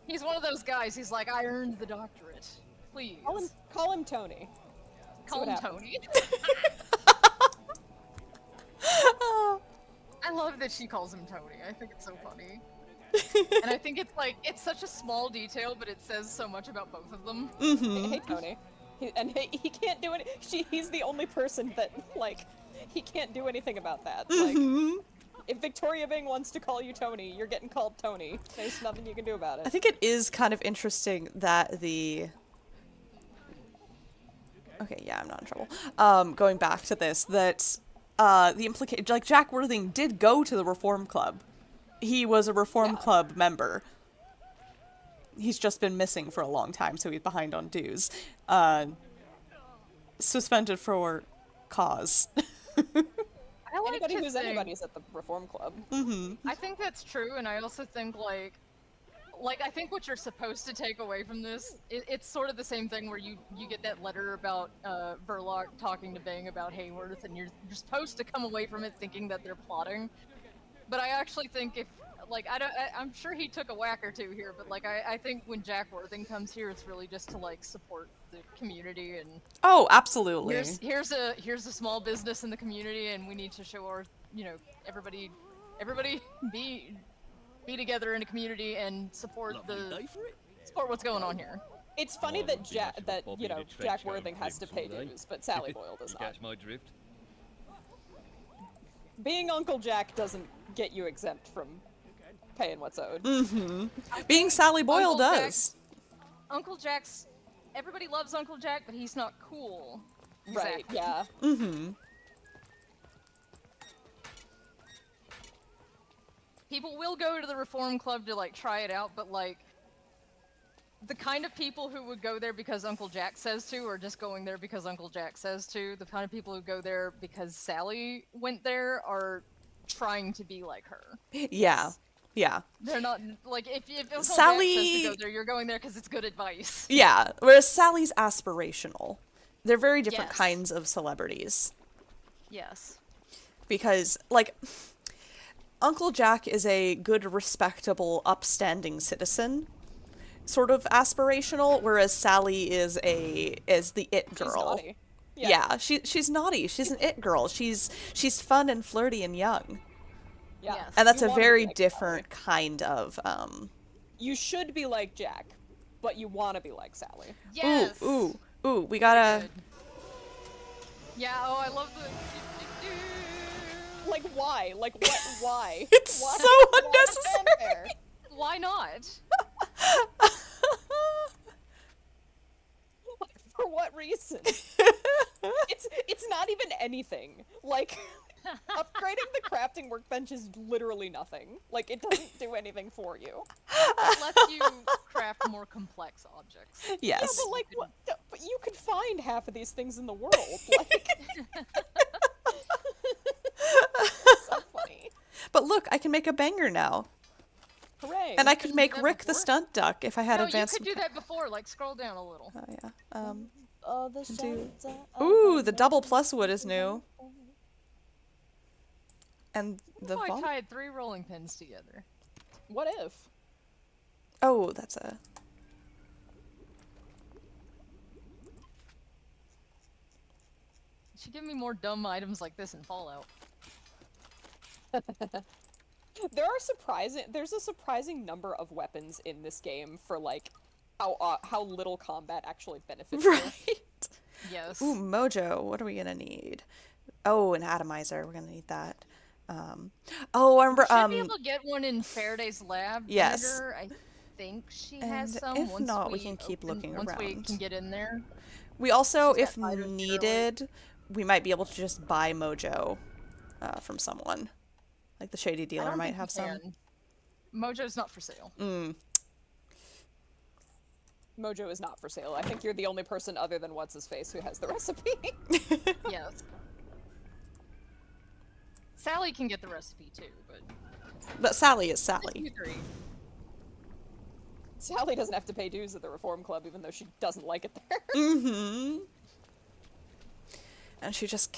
He's one of those guys. He's like, I earned the doctorate. Please. Call him Tony. Call him Tony. I love that she calls him Tony. I think it's so funny. And I think it's such a small detail, but it says so much about both of them. Hey, Tony. He can't do it. He's the only person that, he can't do anything about that. If Victoria Bing wants to call you Tony, you're getting called Tony. There's nothing you can do about it. I think it is kind of interesting that Okay, yeah, I'm not in trouble. Going back to this, that the implication, like Jack Worthing did go to the Reform Club. He was a Reform Club member. He's just been missing for a long time, so he's behind on dues. Suspended for cause. I like Anybody to who's think- anybody's at the Reform Club. I think that's true, and I also think, like, I think what you're supposed to take away from this, it's sort of the same thing where you get that letter about Verloc talking to Bing about Hayworth, and you're supposed to come away from it thinking that they're plotting. But I actually think if, like, I'm sure he took a whack or two here, but, like, I think when Jack Worthing comes here, it's really just to, like, support the community and... Oh, absolutely. Here's a small business in the community, and we need to show our, everybody be together in a community and support what's going on here. It's funny Oh, that it'd be nice if Jack Bobby did Jack trench Worthing coat has to pay someday. dues, but Sally Boyle does You not. catch my drift? Being Uncle Jack doesn't get you exempt from paying what's owed. Being Sally Boyle Uncle does. Uncle Jack's... Everybody loves Uncle Jack, but he's not cool. Right, yeah. People will go to the Reform Club to, like, try it out, but, like, the kind of people who would go there because Uncle Jack says to, or just going there because Uncle Jack says to, the kind of people who go there because Sally went there are trying to be like her. Yeah. Yeah. They're not, like, if Uncle Sally- Jack says to go there, you're going there because it's good advice. Yeah. Whereas Sally's aspirational. They're very different Yes. kinds of celebrities. Yes. Because, like, Uncle Jack is a good, respectable, upstanding citizen. Sort of aspirational, whereas Sally is the it girl. naughty. Yeah, she's naughty. She's an it girl. She's fun and flirty and young. Yeah. Yes. And that's You a wanna be very like different kind of You should be like Jack, but you want to be like Sally. Yes! Ooh, we gotta... Yeah, oh, I love the... Like, why? Like, what? Why? It's Why? so Why unnecessary. stand there? Why not? For what reason? It's not even anything. Like, upgrading the crafting workbench is literally nothing. Like, it doesn't do anything for you. It lets you craft more complex objects. Yes. Yeah, but like, what? But you could find half of these things in the world. Like, so funny. But look, I can make a banger now. Hooray! And I could make that Rick the before? stunt duck if I had No, advanced... you could do that before, like, scroll down a little. Oh, yeah. Oh, the do... shots Ooh, the double plus wood is new. And the I vol- tied 3 rolling pins together. What if? Oh, that's a... You should give me more dumb items like this in Fallout. There's a surprising number of weapons in this game for like how little combat actually benefits you. Right. Yes. Ooh, mojo. What are we gonna need? Oh, an atomizer. We're gonna need that. Oh, I remember. Should be able to get one in Faraday's lab. Yes. Vinegar. I think she has And some. if once not, we can keep looking once we around. can get in there. We also, She's if got hydrosteroid. needed, we might be able to just buy mojo from someone. Like the shady I dealer don't might think have you some. can. Mojo's not for sale. Mojo is not for sale. I think you're the only person other than what's his face who has the recipe. Yes. Sally can get the recipe too, but But Sally is Sally. you three. Sally doesn't have to pay dues at the Reform Club, even though she doesn't like it there. Mm-hmm. And she just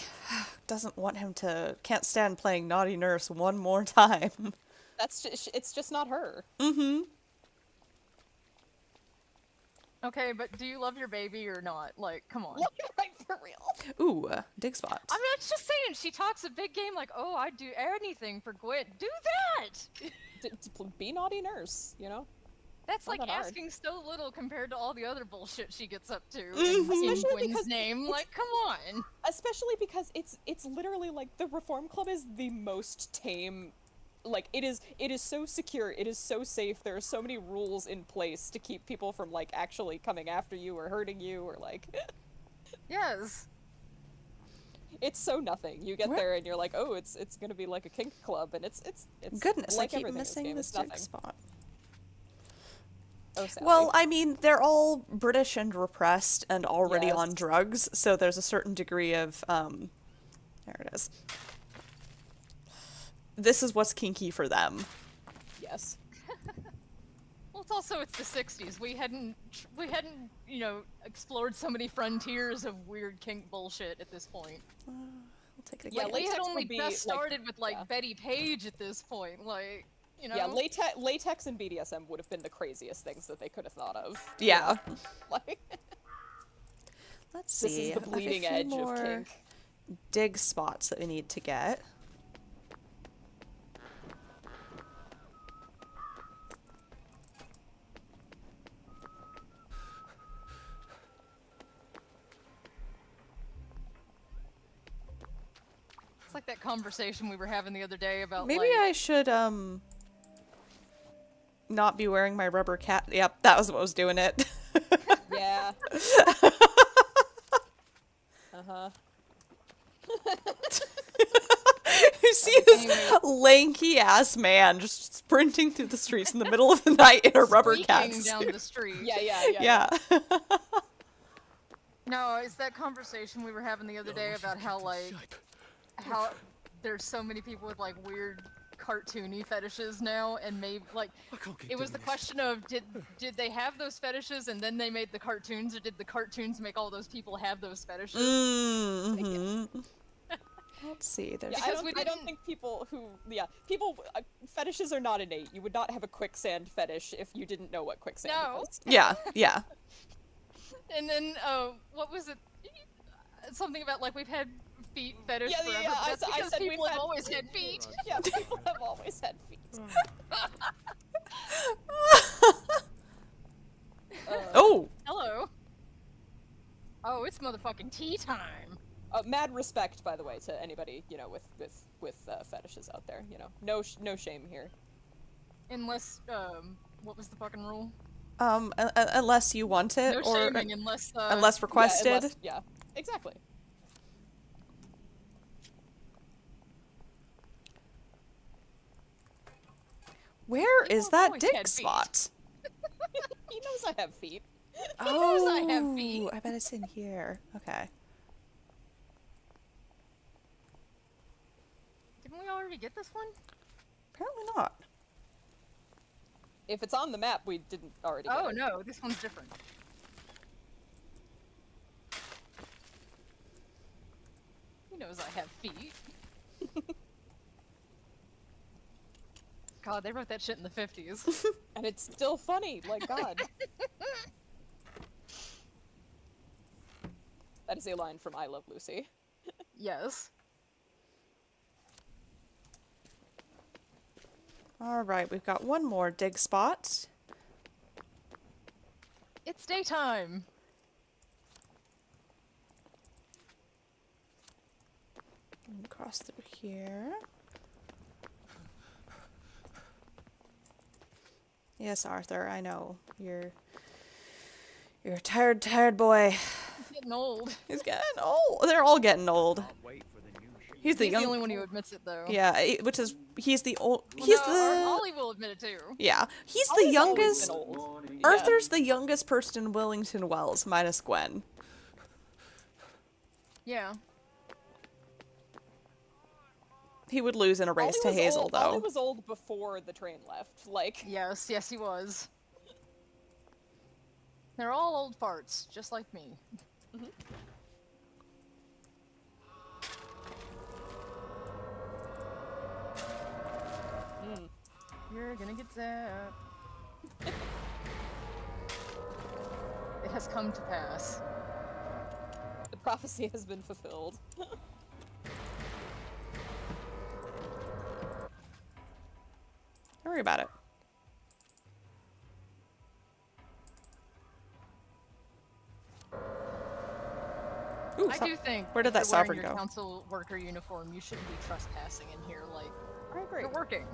doesn't want him to... Can't stand playing naughty nurse one more time. It's just not her. Mm-hmm. Okay, but do you love your baby or not? Like, come on. Right, for real. Ooh, dig spot. I'm not just saying. She talks a big game like, "Oh, I'd do anything for Gwent." Do that. Be naughty nurse, you know. That's Not like that hard. asking so little compared to all the other bullshit she gets up to Mhm. in Especially Gwen's name. Like, come on. Especially because it's literally like the Reform Club is the most tame. Like it is so secure, it is so safe. There are so many rules in place to keep people from like actually coming after you or hurting you or like Yes. It's so nothing. You get there and you're like, oh, it's gonna be like a kink club, and it's Goodness, like I keep everything in this missing game, this it's dig nothing. spot. Oh, Sally. Well, I mean, they're all British and repressed and already Yes. on drugs, so there's a certain degree of, there it is. This is what's kinky for them. Yes. Well, it's the 60s. We hadn't, you know, explored so many frontiers of weird kink bullshit at this point. I'll take it Yeah, again. We had latex only would be, just started with, like, yeah. Betty Page at this point, like, you know? Yeah, latex and BDSM would have been the craziest things that they could have thought of. Yeah. Like, Let's this see. is the I have a bleeding few edge more of kink. dig spots that we need to get. It's like that conversation we were having the other day about, Maybe like... I should, not be wearing my rubber cat. Yep, that was what was doing it. Yeah. Uh-huh. You see this lanky ass man just sprinting through the streets in the middle of the night in a rubber cat Sneaking suit. down the street. Yeah. No, it's that conversation we were having the other day about how, like, how there's so many people with, like, weird cartoony fetishes now, and maybe, like, it was the question of, did they have those fetishes and then they made the cartoons, or did the cartoons make all those people have those fetishes? Mm-hmm. Let's see. There's Yeah, I don't think people who, fetishes are not innate. You would not have a quicksand fetish if you didn't know what quicksand was. Yeah, yeah. And then, what was it? Something about, like, we've had feet fetish Yeah, forever. yeah, but that's I because said people we've have had- always had feet. Yeah, people have always had feet. Oh! Hello. Oh, it's motherfucking tea time. Mad respect, by the way, to anybody, you know, with fetishes out there. You know, no shame here. Unless, what was the fucking rule? Unless you want it, No or shaming unless, unless requested. Yeah, exactly. Where is that always dig had feet. spot? He knows I have feet. He knows I have feet. I bet it's in here. Okay. Didn't we already get this one? Apparently not. If it's on the map, we didn't already get Oh, it. no, this one's different. He knows I have feet. God, they wrote that shit in the 50s. And it's still funny, like God. That is a line from I Love Lucy. Yes. Alright, we've got one more dig spot. It's daytime. Cross through here. Yes, Arthur, I know. You're a tired boy. He's getting old. He's getting old. They're all getting old. He's the only one who admits it, though. Yeah, he's the old. Well, He's no, Ollie will admit it too. Yeah, he's Ollie's the youngest. always been old. Arthur's the youngest person in Wellington Wells, minus Gwen. Yeah. He would lose in a race to Ollie was Hazel, old, though. Ollie was old before the train left. Like, Yes, he was. They're all old farts, just like me. You're gonna get zapped. It has come to pass. the prophecy has been fulfilled. Don't worry about it. Ooh, I do think where did if that you're sovereign wearing your go? council worker uniform, you shouldn't be trespassing in here. Like, I agree. you're working.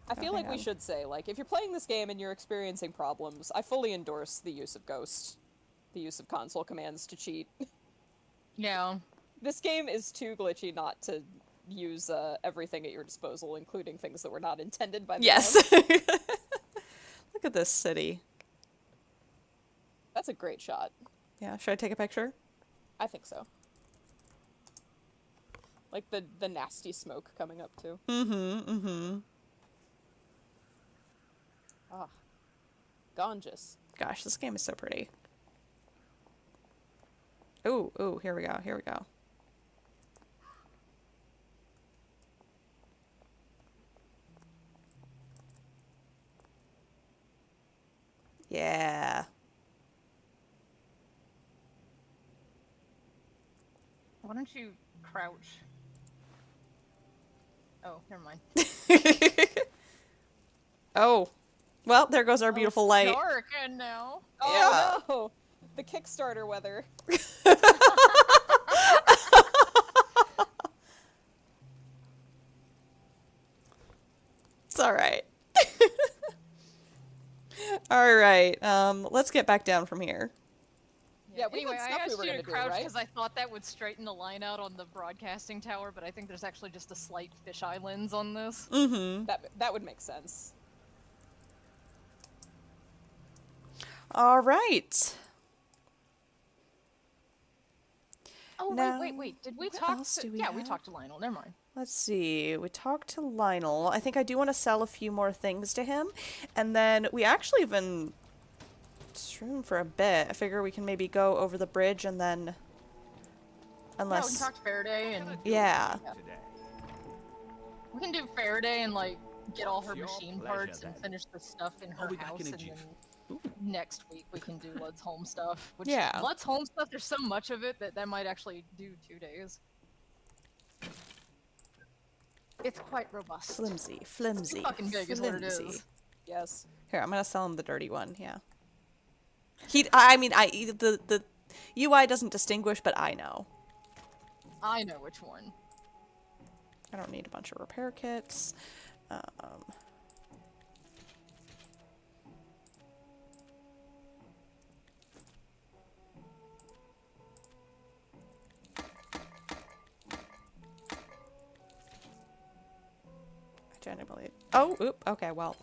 I feel like we should say, like, if you're playing this game and you're experiencing problems, I fully endorse the use of Ghost. The use of console commands to cheat. Yeah. This game is too glitchy not to use everything at your disposal, including things that were not intended by the Yes. game. Look at this city. That's a great shot. Yeah, should I take a picture? I think so. Like the nasty smoke coming up too. Ah. Gorgeous. Gosh, this game is so pretty. Ooh, ooh, here we go, here we go. Yeah. Why don't you crouch? Oh, never mind. Oh. Well, there goes our beautiful light. Dark and now. Oh no! The Kickstarter weather. It's alright. Alright, let's get back down from here. Yeah, we Anyway, had I stuff we asked were you gonna to do, crouch right? because I thought that would straighten the line out on the broadcasting tower, but I think there's actually just a slight fisheye lens on this. That would make sense. Alright. Oh, Now, wait. Did we what talk else to... do we Yeah, we have? talked to Lionel. Never mind. Let's see. We talked to Lionel. I think I do want to sell a few more things to him. And then we actually have been strewn for a bit. I figure we can maybe go over the bridge and then... Yeah, we Unless... can talk to Faraday and... Yeah. We can do Faraday and, like, get all her It's your machine pleasure, parts and then. finish the stuff in her be back house, in a and jiff. then next week we can do Lud's home stuff. Which, Yeah. Lud's home stuff, there's so much of it that might actually do 2 days. It's quite robust. Flimsy, flimsy, fucking big is what it flimsy. is. Yes. Here, I'm gonna sell him the dirty one, yeah. The UI doesn't distinguish, but I know. I know which one. I don't need a bunch of repair kits. Genuinely. Oh, oop. Okay, well.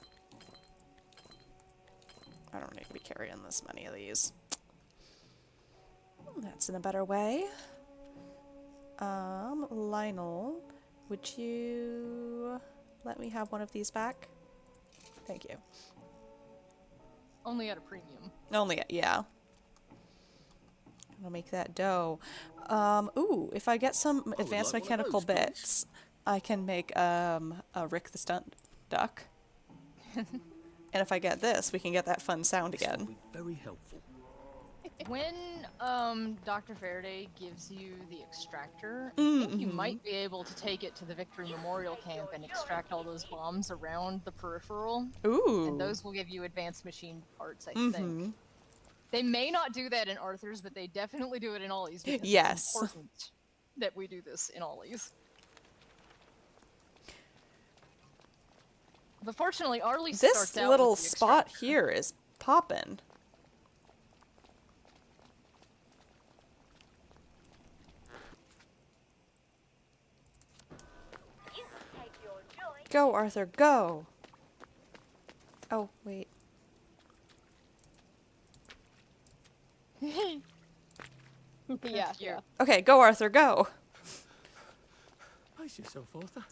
I don't need to be carrying this many of these. That's in a better way. Lionel, would you let me have one of these back? Thank you. Only at a premium. Only, yeah. I'll make that dough. Ooh, if I get some advanced like one of mechanical those, please. bits, I can make a Rick the Stunt Duck. And if I get this, we can get that fun sound again. Very helpful. When Dr. Faraday gives you the extractor, I think you might be able to take it to the Victory Memorial Camp and extract all those bombs around the peripheral. Ooh. And those will give you advanced machine parts, I think. They may not do that in Arthur's, but they definitely do it in Ollie's. Because Yes. It's important that we do this in Ollie's. But fortunately, Arlie starts This out little with the spot extractor. here is poppin'. Go, Arthur, go! Oh, wait. Yeah. Okay, go, Arthur, go! Pace yourself, Arthur.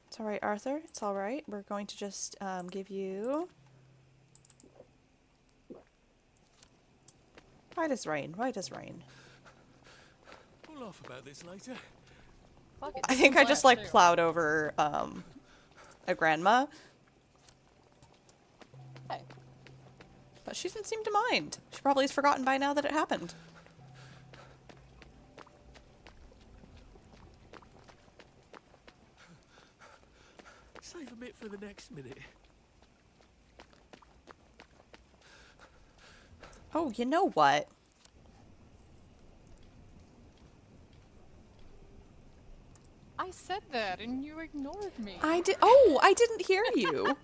It's alright, Arthur. It's alright. We're going to just give you... White as rain, white as rain. We'll laugh about this later. Fuck it, I think I just, like, too. plowed over a grandma. Hey. But she didn't seem to mind. She probably has forgotten by now that it happened. Save a bit for the next minute. Oh, you know what? I said that. that and you ignored me. I did. Oh, I didn't hear you.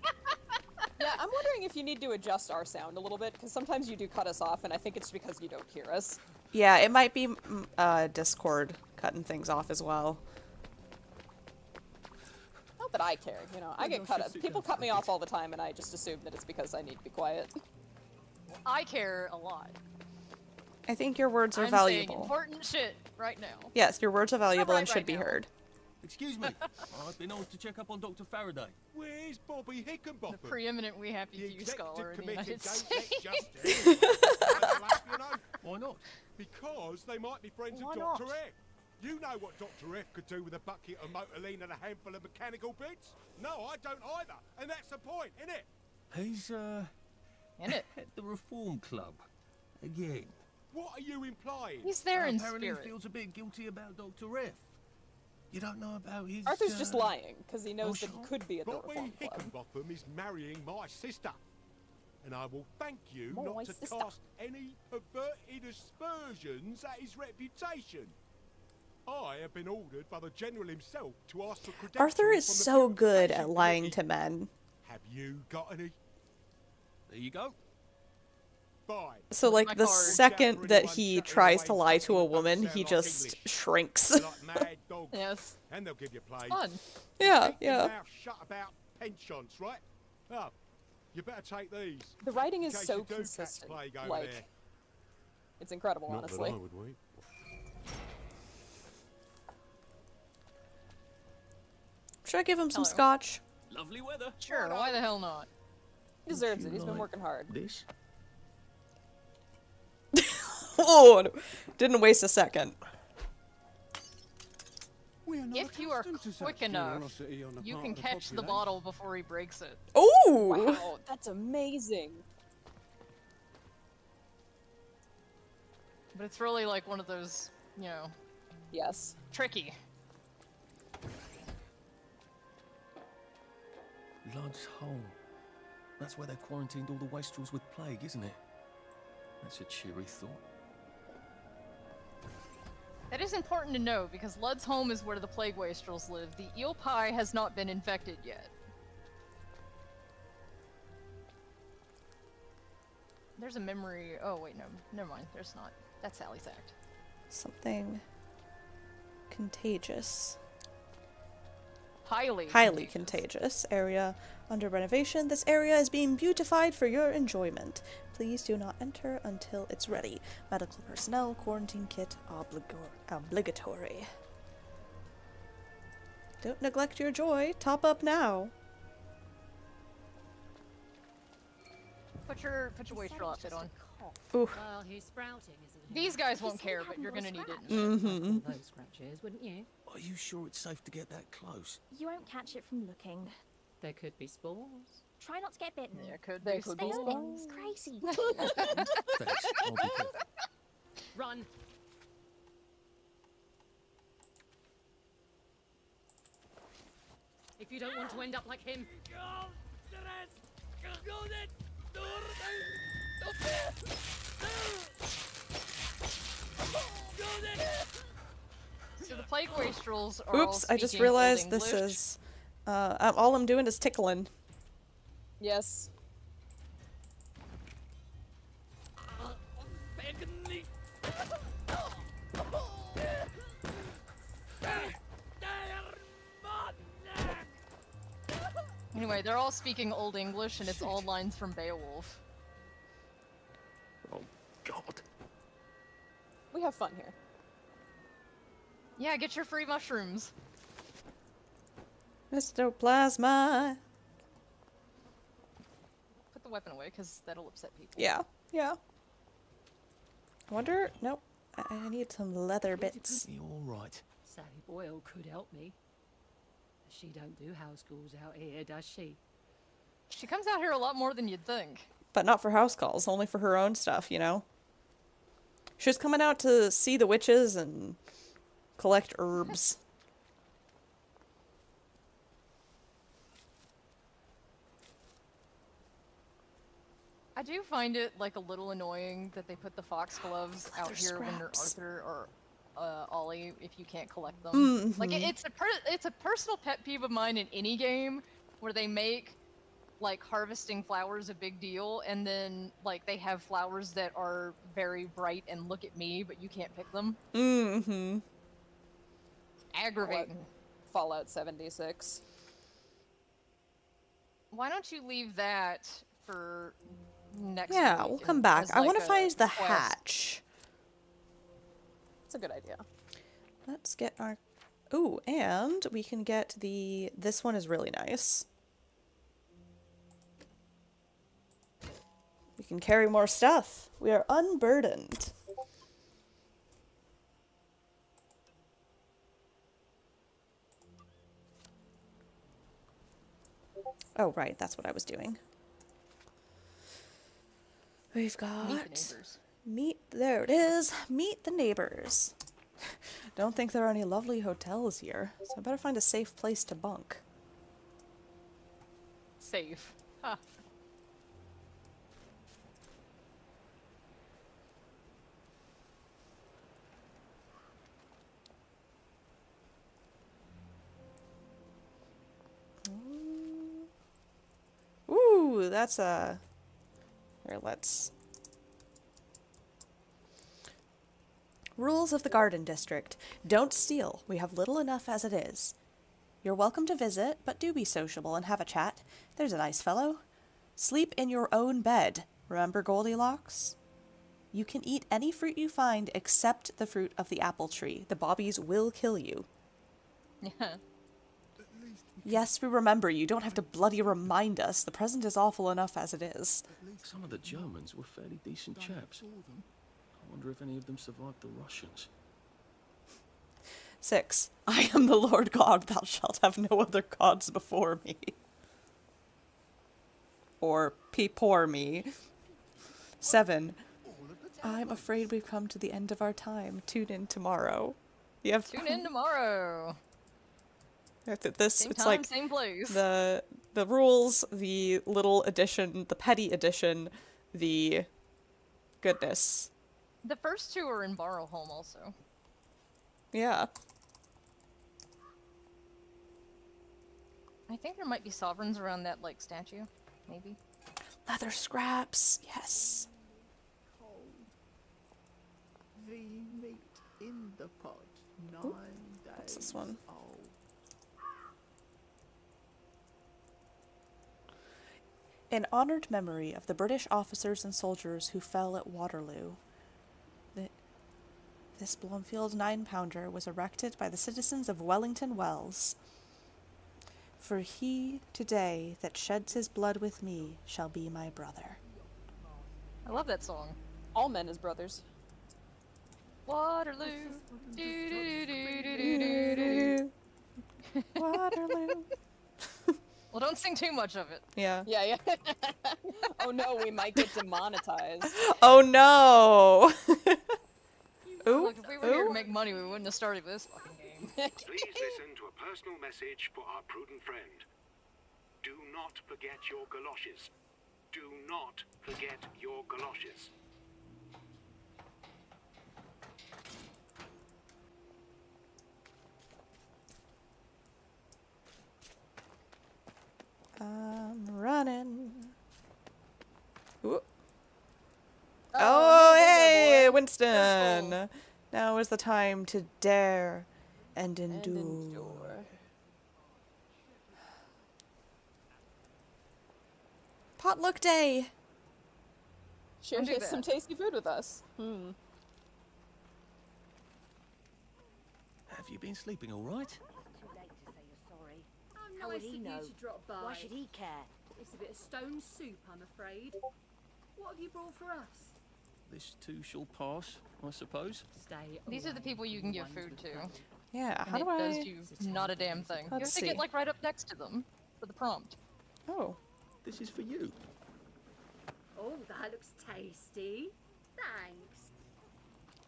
Yeah, I'm wondering if you need to adjust our sound a little bit, because sometimes you do cut us off, and I think it's because you don't hear us. Yeah, it might be Discord cutting things off as well. Not that I care, you know. I get cut. People cut me off all the time, and I just assume that it's because I need to be quiet. I care a lot. I think your words are I'm valuable. saying important shit right now. Yes, your words are valuable right and should right be now. heard. Excuse me. I've been asked to check up on Dr. Faraday. Where's Bobby Hickenbottom? The preeminently happy The few executive scholar in the committee United don't States. let just anyone you know. Why not? Because they might be friends Why of not? Dr. F. You know what Dr. F could do with a bucket of motorline and a handful of mechanical bits? No, I don't either. And that's the point, innit? He's, In it. at the Reform Club. Again. What are you implying? He's there in Apparently spirit. feels a bit guilty about Dr. F. You don't know about his, Arthur's just lying, because he knows that he could be at the Bobby Reform Club. Hickenbotham is marrying my sister. And I will thank you My not to sister. cast any perverted aspersions at his reputation. I have been ordered by the General himself to ask for credentials Arthur is from the so good Purification at lying Committee. to men. Have you got any? There you go. Fine. So, like, my the card. second that he Chatting tries away to lie to a something that woman, don't he sound like just English. shrinks. Like mad dogs. Yes. And they'll give you play. Fun. Yeah, Keep your yeah. mouth shut about pensions, right? Oh, you better take these. The writing in is case so you do catch consistent. plague over Like, there. it's incredible, honestly. would wait. Should I give him some Hello. scotch? Lovely weather. Sure, why the hell not? He deserves you it. He's been like working hard. This? Oh, no. Didn't waste a second. If you are quick enough, you can catch the bottle before he breaks it. Ooh! Wow, that's amazing. But it's really like one of those, you know, Yes. tricky. Lud's Hole. That's where they quarantined all the wastrels with plague, isn't it? That's a cheery thought. That is important to know, because Lud's home is where the plague wastrels live. The eel pie has not been infected yet. There's a memory... Oh, wait, no. Never mind. There's not. That's Sally's act. Something contagious. Highly contagious area under renovation. This area is being beautified for your enjoyment. Please do not enter until it's ready. Medical personnel, quarantine kit obligatory. Don't neglect your joy. Top up now. Put your wastrel outfit on. Ooh. Well, he's sprouting, isn't he? These guys won't care, but you're gonna need it. Mm-hmm. Those scratches, wouldn't you? Are you sure it's safe to get that close? You won't catch it from looking. There could be spores. Try not to get bitten. There could There be could They be spores. are things crazy. Thanks. I'll be careful. Run! If you don't want to end up like him. So the plague wastrels are all Oops, I just speaking realized Old this English. is... all I'm doing is tickling. Yes. Anyway, they're all speaking Old English, and it's all lines from Beowulf. Oh, God. We have fun here. Yeah, get your free mushrooms. Histoplasma. Put the weapon away, because that'll upset people. Yeah, yeah. I wonder... Nope. I need some leather bits. You all right? Sally Boyle could help me. She don't do house calls out here, does she? She comes out here a lot more than you'd think. But not for house calls, only for her own stuff, you know? She was coming out to see the witches and collect herbs. I do find it, like, a little annoying that they put the foxgloves out here when they're Arthur or Ollie if you can't collect them. Like Mhm. it's a personal pet peeve of mine in any game where they make like harvesting flowers a big deal, and then like they have flowers that are very bright and look at me, but you can't pick them. Mm-hmm. Aggravating. Fallout 76. Why don't you leave that for next Yeah, week we'll come and back. as, I want to like, find a the quest? hatch. It's a good idea. Let's get our... Ooh, and we can get the... This one is really nice. We can carry more stuff. We are unburdened. Oh, right, that's what I was doing. We've got... Meet the neighbors. There it is. Meet the neighbors. Don't think there are any lovely hotels here, so I better find a safe place to bunk. Safe. Huh. Ooh, that's a... Here, let's... Rules of the Garden District. Don't steal. We have little enough as it is. You're welcome to visit, but do be sociable and have a chat. There's a nice fellow. Sleep in your own bed. Remember Goldilocks? You can eat any fruit you find except the fruit of the apple tree. The bobbies will kill you. Yeah. Yes, we remember you. Don't have to bloody remind us. The present is awful enough as it is. Some of the Germans were fairly decent chaps. I wonder if any of them survived the Russians. 6. I am the Lord God. Thou shalt have no other gods before me. Or poor me. 7. I'm afraid we've come to the end of our time. Tune in tomorrow. You have Tune in tomorrow. This Same it's time, like same place. the rules, the little edition, the petty edition, the goodness. The first two are in Borrowholm also. Yeah. I think there might be sovereigns around that like statue, maybe. Leather scraps, yes. The meat in the pot, 9 Ooh, days what's this one? old. In honored memory of the British officers and soldiers who fell at Waterloo, this Blomfield 9-pounder was erected by the citizens of Wellington Wells. For he today that sheds his blood with me shall be my brother. I love that song. All men as brothers. Waterloo. Do, do, do, do, do, do, do. Waterloo. Well, don't sing too much of it. Yeah. Yeah. Oh no, we might get demonetized. Oh no! Ooh, Look, if we were here to make money, we wouldn't have started this fucking game. Please listen to a personal message for our prudent friend. Do not forget your galoshes. Do not forget your galoshes. I'm running. Ooh. Oh, Oh, hey, hey, boy. Winston! Careful. Now is the time to dare and endure. Potluck day! Share Don't do some that. tasty food with us. Have you been sleeping all right? Too late to say you're sorry. Oh, How would nice he of know? you to drop by. Why should he care? It's a bit of stone soup, I'm afraid. What have you brought for us? This too shall pass, I suppose. Stay. These are the people you can give food to. Yeah, And how it do I... does you not a damn thing. You Let's have to get see. like right up next to them for the prompt. Oh. This is for you. Oh, that looks tasty. Thanks.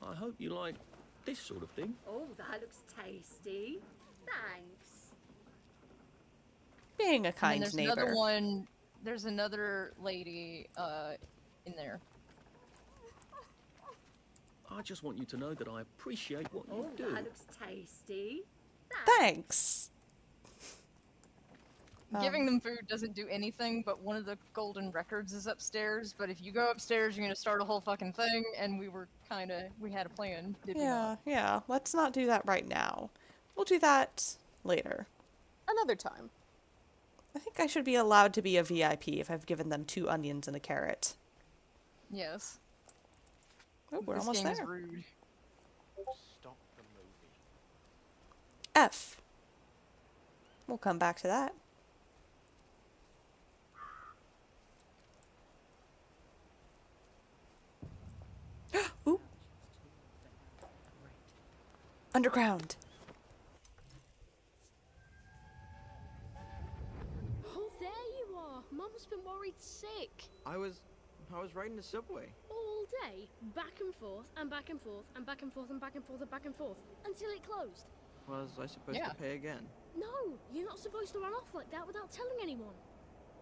I hope you like this sort of thing. Oh, that looks tasty. Thanks. Being a And then kind there's neighbor. another one. There's another lady in there. I just want you to know that I appreciate what you Oh, do. that looks tasty. Thanks. Giving them food doesn't do anything, but one of the golden records is upstairs. But if you go upstairs, you're gonna start a whole fucking thing, and we had a plan, did we not? Yeah. Let's not do that right now. We'll do that later. Another time. I think I should be allowed to be a VIP if I've given them 2 onions and a carrot. Yes. Oh, we're This almost game there. is rude. Stop the movie. F. We'll come back to that. Ooh. Underground. Oh, there you are. Mum's been worried sick. I was riding the subway. All day. Back and forth, and back and forth, and back and forth, and back and forth, and back and forth. Until it closed. Was I supposed to pay again? No, you're not supposed to run off like that without telling anyone.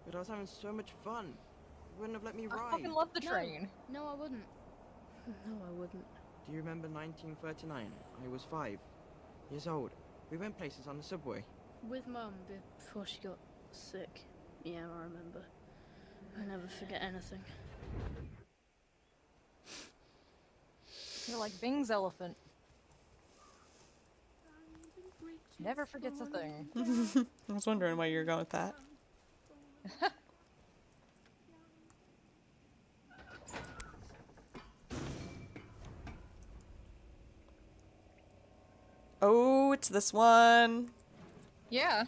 But I was having so much fun. You wouldn't have let me I ride. fucking love the No. train. No, I wouldn't. No, I wouldn't. Do you remember 1939? I was 5 years old. We went places on the subway. With Mum before she got sick. Yeah, I remember. I never forget anything. You're like Bing's elephant. Never forgets a thing. I was wondering why you were going with that. Oh, it's this one. Yeah.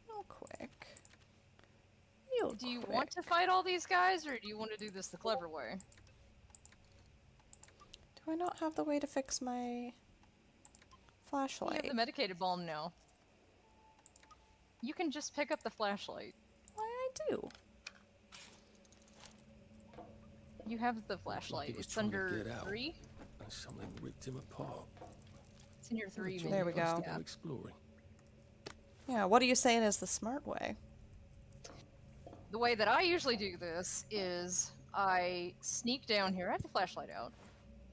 Real quick. Do you want to fight all these guys, or do you want to do this the clever way? Do I not have the way to fix my flashlight? You have the medicated bomb now. You can just pick up the flashlight. Why, I do. You have the flashlight. He was It's trying to under get out, 3. and something ripped him apart. It's in your 3. Johnny There we has go. to exploring. Yeah, what are you saying is the smart way? The way that I usually do this is I sneak down here. I have the flashlight out.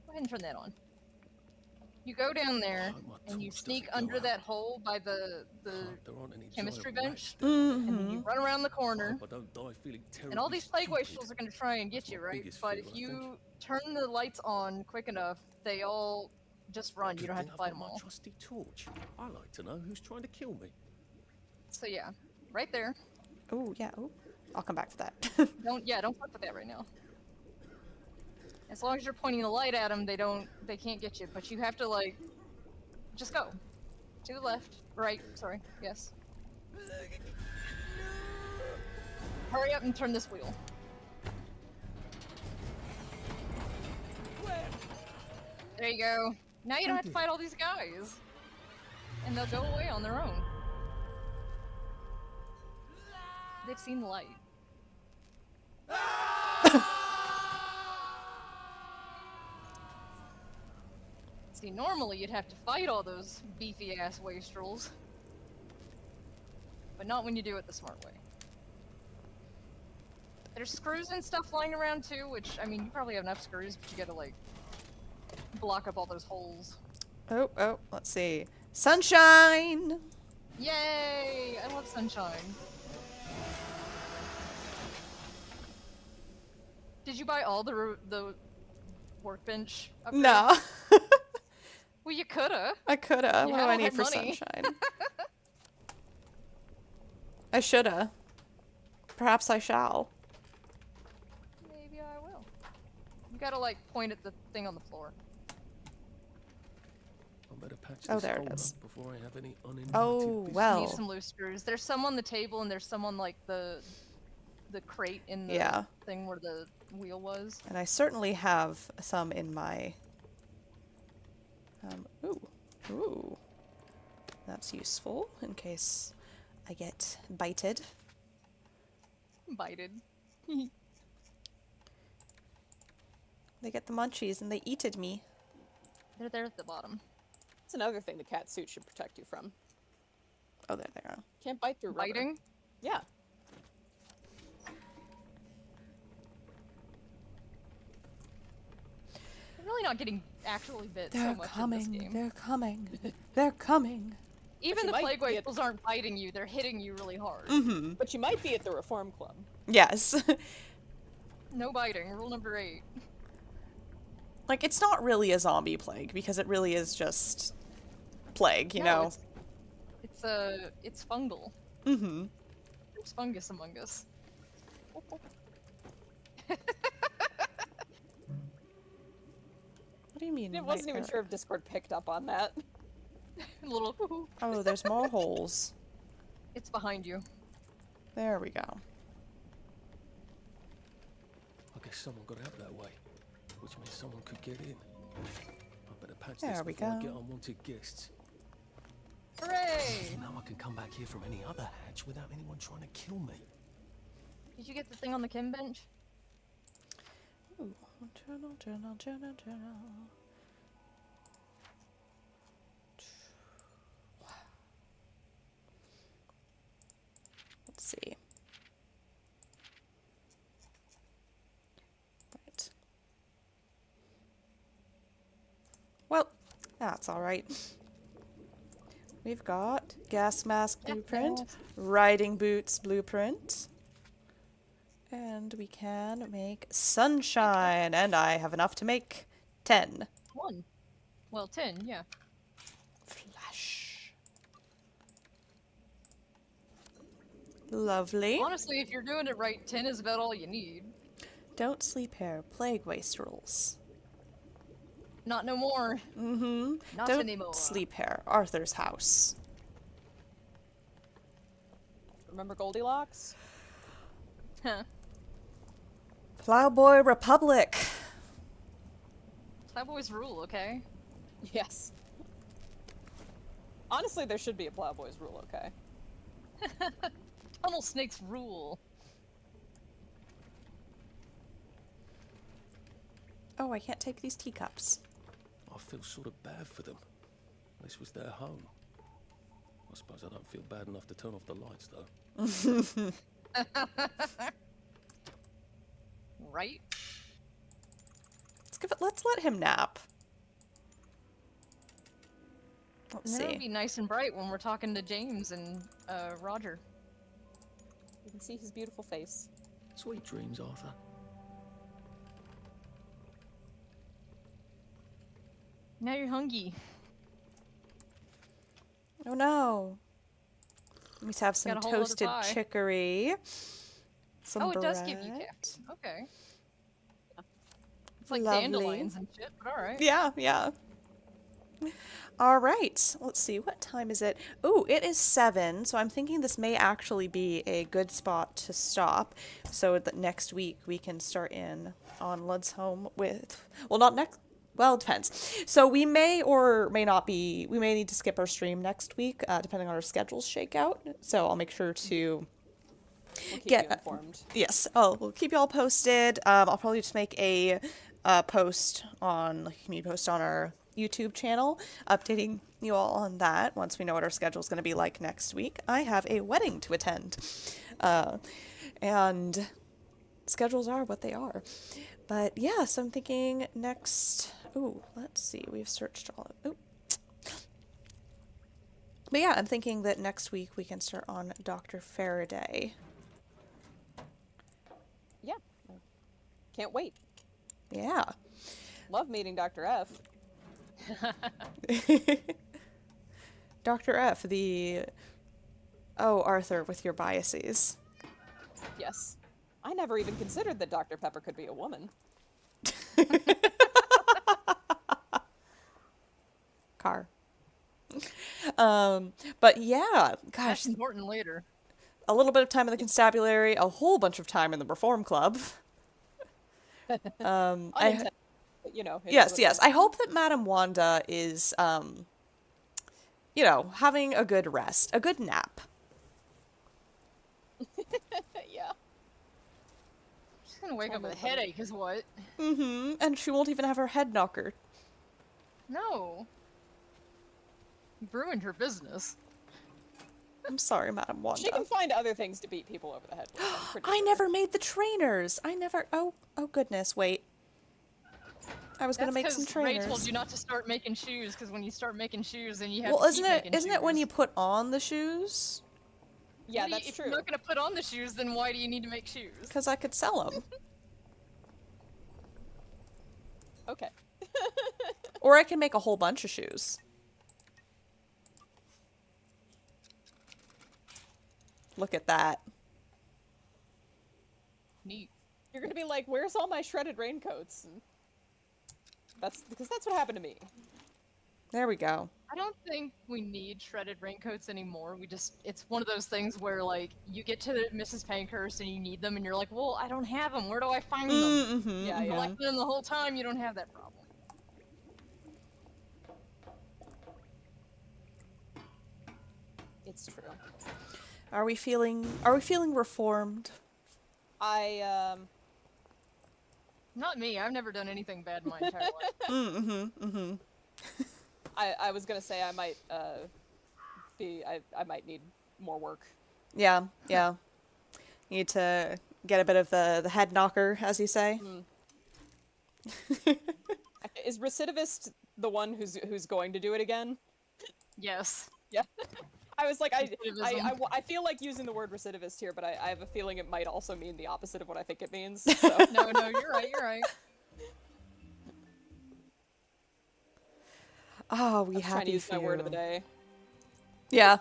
Go ahead and turn that on. You go down there and you sneak under that hole by the There aren't any chemistry giant bench, rats there. and then you run around the corner. I don't die feeling And all terribly these plague stupid. wastrels are going to try and get you, my right? biggest But fear, if I you turn the lights on quick enough, they all just run. You don't have to fight them all. Trusty torch. I like to know who's trying to kill me. So yeah, right there. Oh, yeah. Oh, I'll come back to that. Don't fuck with that right now. As long as you're pointing the light at them, they can't get you. But you have to like, just go to the left, right. Sorry, yes. Hurry up and turn this wheel. There you go. Now you don't have to fight all these guys, and they'll go away on their own. They've seen the light. See, normally you'd have to fight all those beefy ass wastrels. But not when you do it the smart way. There's screws and stuff lying around too, which, I mean, you probably have enough screws, but you gotta, like, block up all those holes. Oh, let's see. Sunshine! Yay! I love sunshine. Did you buy all the workbench upgrades? No. Well, you coulda. I coulda. You What do had I all need that for money. sunshine? I shoulda. Perhaps I shall. Maybe I will. You gotta, like, point at the thing on the floor. I better patch Oh, this there it hole up is. before I have any uninvited Oh, visitors. well. Need some loose screws. There's some on the table, and there's some on, like, the crate in the Yeah. thing where the wheel was. And I certainly have some in my... Ooh. That's useful in case I get bited. Bited. They get the munchies and they eated me. They're there at the bottom. That's another thing the cat suit should protect you from. Oh, there they are. Can't bite through rubber. Biting? Yeah. You're really not getting actually bit They're so much coming. in this game. They're coming. They're coming. Even you the might plague be at- wasters aren't biting you, they're hitting you really hard. Mm-hmm. But you might be at the Reform Club. Yes. No biting, rule number 8. Like, it's not really a zombie plague, because it really is just plague, you know? It's fungal. Mm-hmm. There's fungus among us. What do you mean? I wasn't even sure if Discord picked up on that. Little hoo-hoo. Oh, there's more holes. It's behind you. There we go. I guess someone got out that way, which means someone could get in. I better patch There this we before I go. get unwanted guests. Hooray! Now I can come back here from any other hatch without anyone trying to kill me. Did you get the thing on the chem bench? Ooh, journal. Let's see. Right. Well, that's all right. We've got gas mask blueprint, riding boots blueprint, and we can make sunshine, and I have enough to make 10. 1. Well, 10, yeah. Flash. Lovely. Honestly, if you're doing it right, 10 is about all you need. Don't sleep here. Plague waste rules. Not no more. Mm-hmm. Not Don't anymore. sleep here. Arthur's house. Remember Goldilocks? Huh. Plowboy Republic. Plowboys rule, okay? Yes. Honestly, there should be a Plowboys rule, okay? Tunnel snakes rule. Oh, I can't take these teacups. I feel sort of bad for them. This was their home. I suppose I don't feel bad enough to turn off the lights, though. Right? Let's let him nap. Let's And then see. it'll be nice and bright when we're talking to James and Roger. You can see his beautiful face. Sweet dreams, Arthur. Now you're hungry. Oh no. We have some Got a whole other toasted pie. chicory. Some Oh, it bread. does give you caps. Okay. It's like Lovely. dandelions and shit, but alright. Yeah, yeah. All right. Let's see. What time is it? Oh, it is 7. So I'm thinking this may actually be a good spot to stop, so that next week we can start in on Lud's Home with. Well, not next. Well, it depends. So we may or may not be. We may need to skip our stream next week, depending on our schedules shake out. So I'll make sure to. We'll keep you informed. Yes. Oh, we'll keep you all posted. I'll probably just make a post on, like a community post on our YouTube channel, updating you all on that once we know what our schedule is going to be like next week. I have a wedding to attend, and schedules are what they are. But yeah, so I'm thinking next. Ooh, let's see. We've searched all of. Ooh. But yeah, I'm thinking that next week we can start on Dr. Faraday. Yeah. Can't wait. Yeah. Love meeting Dr. F. Dr. F, the... Oh, Arthur, with your biases. Yes. I never even considered that Dr. Pepper could be a woman. Car. But yeah, gosh. That's important later. A little bit of time in the constabulary, a whole bunch of time in the Reform Club. Unintended, but, you know. it is Yes, what it yes. is. I hope that Madame Wanda is, you know, having a good rest, a good nap. Yeah. She's gonna wake up with a headache, is what? Mm-hmm. And she won't even have her head knocker. No. You ruined her business. I'm sorry, Madam Wanda. She can find other things to beat people over the head with. I'm pretty I sure. never made the trainers. I never. Oh goodness. Wait. I was gonna make some Ray trainers. told you not to start making shoes, because when you start making shoes, then you have Well, to isn't keep it making isn't it when shoes. you put on the shoes? Yeah, Well, that's if true. you're not going to put on the shoes, then why do you need to make shoes? Because I could sell them. Okay. Or I can make a whole bunch of shoes. Look at that. Neat. You're gonna be like, where's all my shredded raincoats? And that's because that's what happened to me. There we go. I don't think we need shredded raincoats anymore. It's one of those things where, like, you get to Mrs. Pankhurst and you need them, and you're like, well, I don't have them. Where do I find them? Mm-hmm, Yeah, you collect them the whole time, you don't have that problem. It's true. Are we feeling reformed? Not me. I've never done anything bad in my entire life. I was gonna say I might I might need more work. Yeah. Need to get a bit of the head knocker, as you say. Is recidivist the one who's going to do it again? Yes. Yeah. I was like, I Recidivism. feel like using the word recidivist here, but I have a feeling it might also mean the opposite of what I think it means. So. No, you're right. Oh, we I'm trying to happy use for my word of you. the day. Yeah.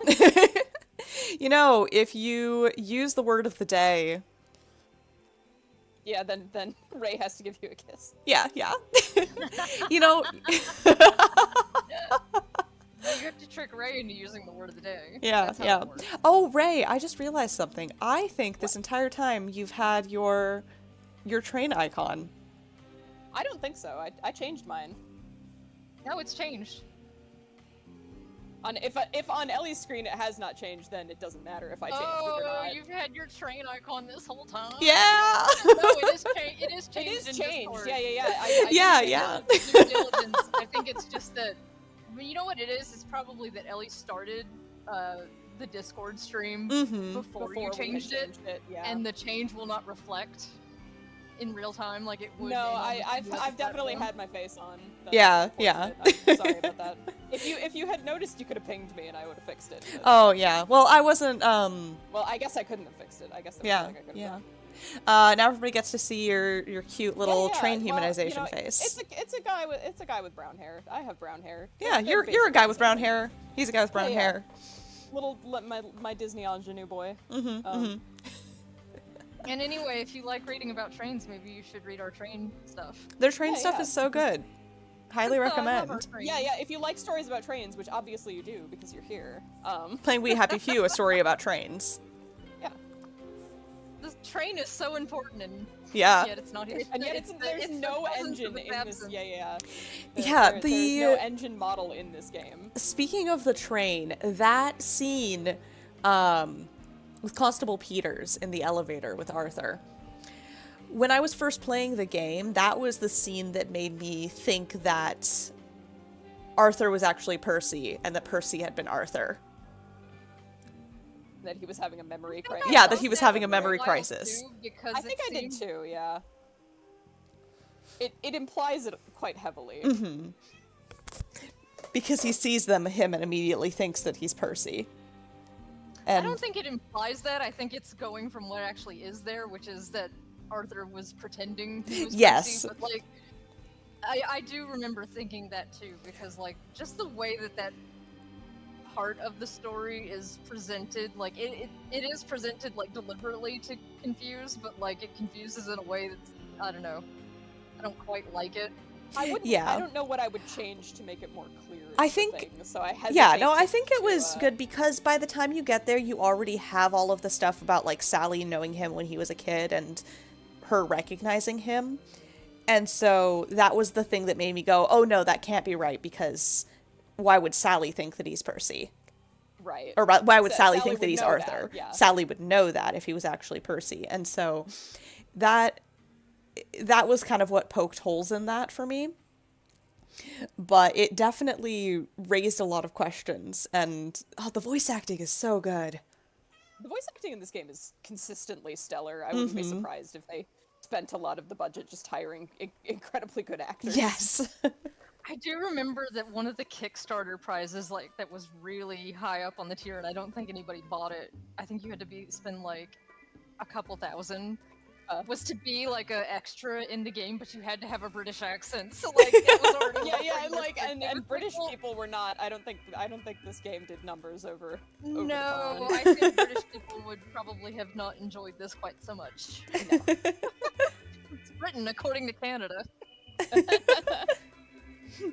You know, if you use the word of the day. Yeah, then Ray has to give you a kiss. Yeah. You know. You have to trick Ray into using the word of the day. Yeah. That's how it works. Oh, Ray, I just realized something. I think this entire time you've had your train icon. I don't think so. I changed mine. No, it's changed. If on Ellie's screen it has not changed, then it doesn't matter if I changed it or not. You've had your train icon this whole time? Yeah! No, it is changed. It is changed. It is in changed. Discord. Yeah. Due diligence. I think it's just that. I mean, you know what it is? It's probably that Ellie started the Discord stream before you changed it, yeah. and the change will not reflect in real time like it would. No, I've definitely had my face on. That's Yeah. unfortunate. I'm sorry about that. If you had noticed, you could have pinged me and I would have fixed it. But... Oh, yeah. Well, I wasn't, Well, I guess I couldn't have fixed it. I guess Yeah, I could have yeah. done. Now everybody gets to see your cute little train Well, humanization face. It's a guy with brown hair. I have brown hair. Yeah, They're you're a guy with basically brown the same. hair. He's a guy with brown Yeah. hair. My Disney ingenue boy. And anyway, if you like reading about trains, maybe you should read our train stuff. Their train stuff is so good. Highly I love our recommend. trains. Yeah. If you like stories about trains, which obviously you do because you're here. Playing We Happy Few, a story about trains. This train is so important, and Yeah. yet it's not. And yet there's no engine in this. Yeah. There's no engine model in this game. Speaking of the train, that scene with Constable Peters in the elevator with Arthur. When I was first playing the game, that was the scene that made me think that Arthur was actually Percy and that Percy had been Arthur. That he was having a memory crisis. Yeah, that he was having a memory crisis. I think I did too, yeah. It implies it quite heavily. Because he sees him and immediately thinks that he's Percy. And I don't think it implies that. I think it's going from what actually is there, which is that Arthur was pretending he was Yes. Percy, but like, I do remember thinking that too, because like, just the way that part of the story is presented, like, it is presented like deliberately to confuse, but like, it confuses in a way that's, I don't know, I don't quite like it. I don't know what I would change to make it more clear. I think, so I hesitate. yeah, no, I think it was good because by the time you get there, you already have all of the stuff about like Sally knowing him when he was a kid and her recognizing him. And so that was the thing that made me go, oh no, that can't be right, because why would Sally think that he's Percy? Right. Or why would Sally think would that he's know Arthur? that, yeah. Sally would know that if he was actually Percy. And so that was kind of what poked holes in that for me. But it definitely raised a lot of questions, and the voice acting is so good. The voice acting in this game is consistently stellar. I wouldn't be surprised if they spent a lot of the budget just hiring incredibly good actors. Yes. I do remember that one of the Kickstarter prizes, like, that was really high up on the tier, and I don't think anybody bought it. I think you had to spend like a couple thousand. Was to be like an extra in the game, but you had to have a British accent. So like, that was already and British people were not. I don't think this game did numbers over. No, I think British people would probably have not enjoyed this quite so much. No. It's Britain, according to Canada.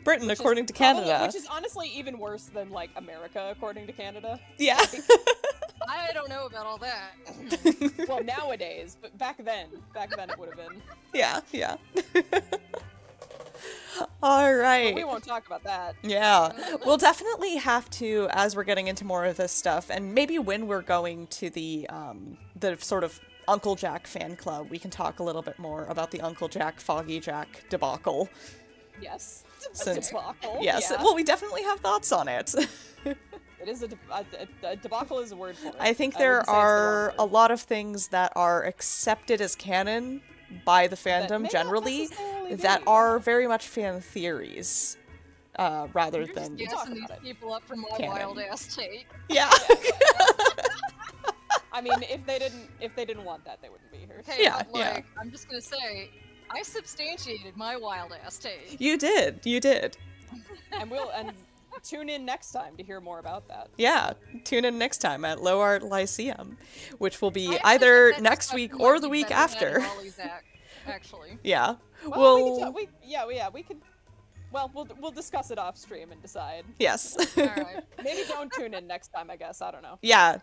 Britain, according to Canada. Which is honestly even worse than, like, America, according to Canada. Yeah. I don't know about all that. Well, nowadays, but back then it would have been. Yeah, yeah. All right. But we won't talk about that. Yeah. We'll definitely have to, as we're getting into more of this stuff, and maybe when we're going to the sort of Uncle Jack fan club, we can talk a little bit more about the Uncle Jack, Foggy Jack debacle. Yes. Debacle. Yes. Yeah. Well, we definitely have thoughts on it. It is a debacle is a word for it. I think there are a lot of things that are accepted as canon by the fandom generally that are very much fan theories, rather than You're just gassing these people up for my wild ass take. Yeah. I mean, if they didn't want that, they wouldn't be here. Okay, yeah, but, like, I'm just gonna say, I substantiated my wild ass take. You did. And tune in next time to hear more about that. Yeah, tune in next time at Low Art Lyceum, which will be either next week or the week after. Actually. Yeah. Well, we could. Well, we'll discuss it off stream and decide. Yes. All right. Maybe don't tune in next time. I guess I don't know. Yeah.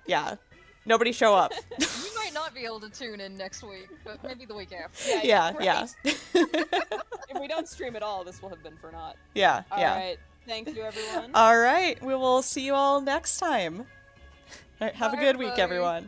Nobody show up. You might not be able to tune in next week, but maybe the week after. Yeah. If we don't stream at all, this will have been for naught. Yeah. All right. Thank you, everyone. All right. We will see you all next time. All right, have a good week, everyone.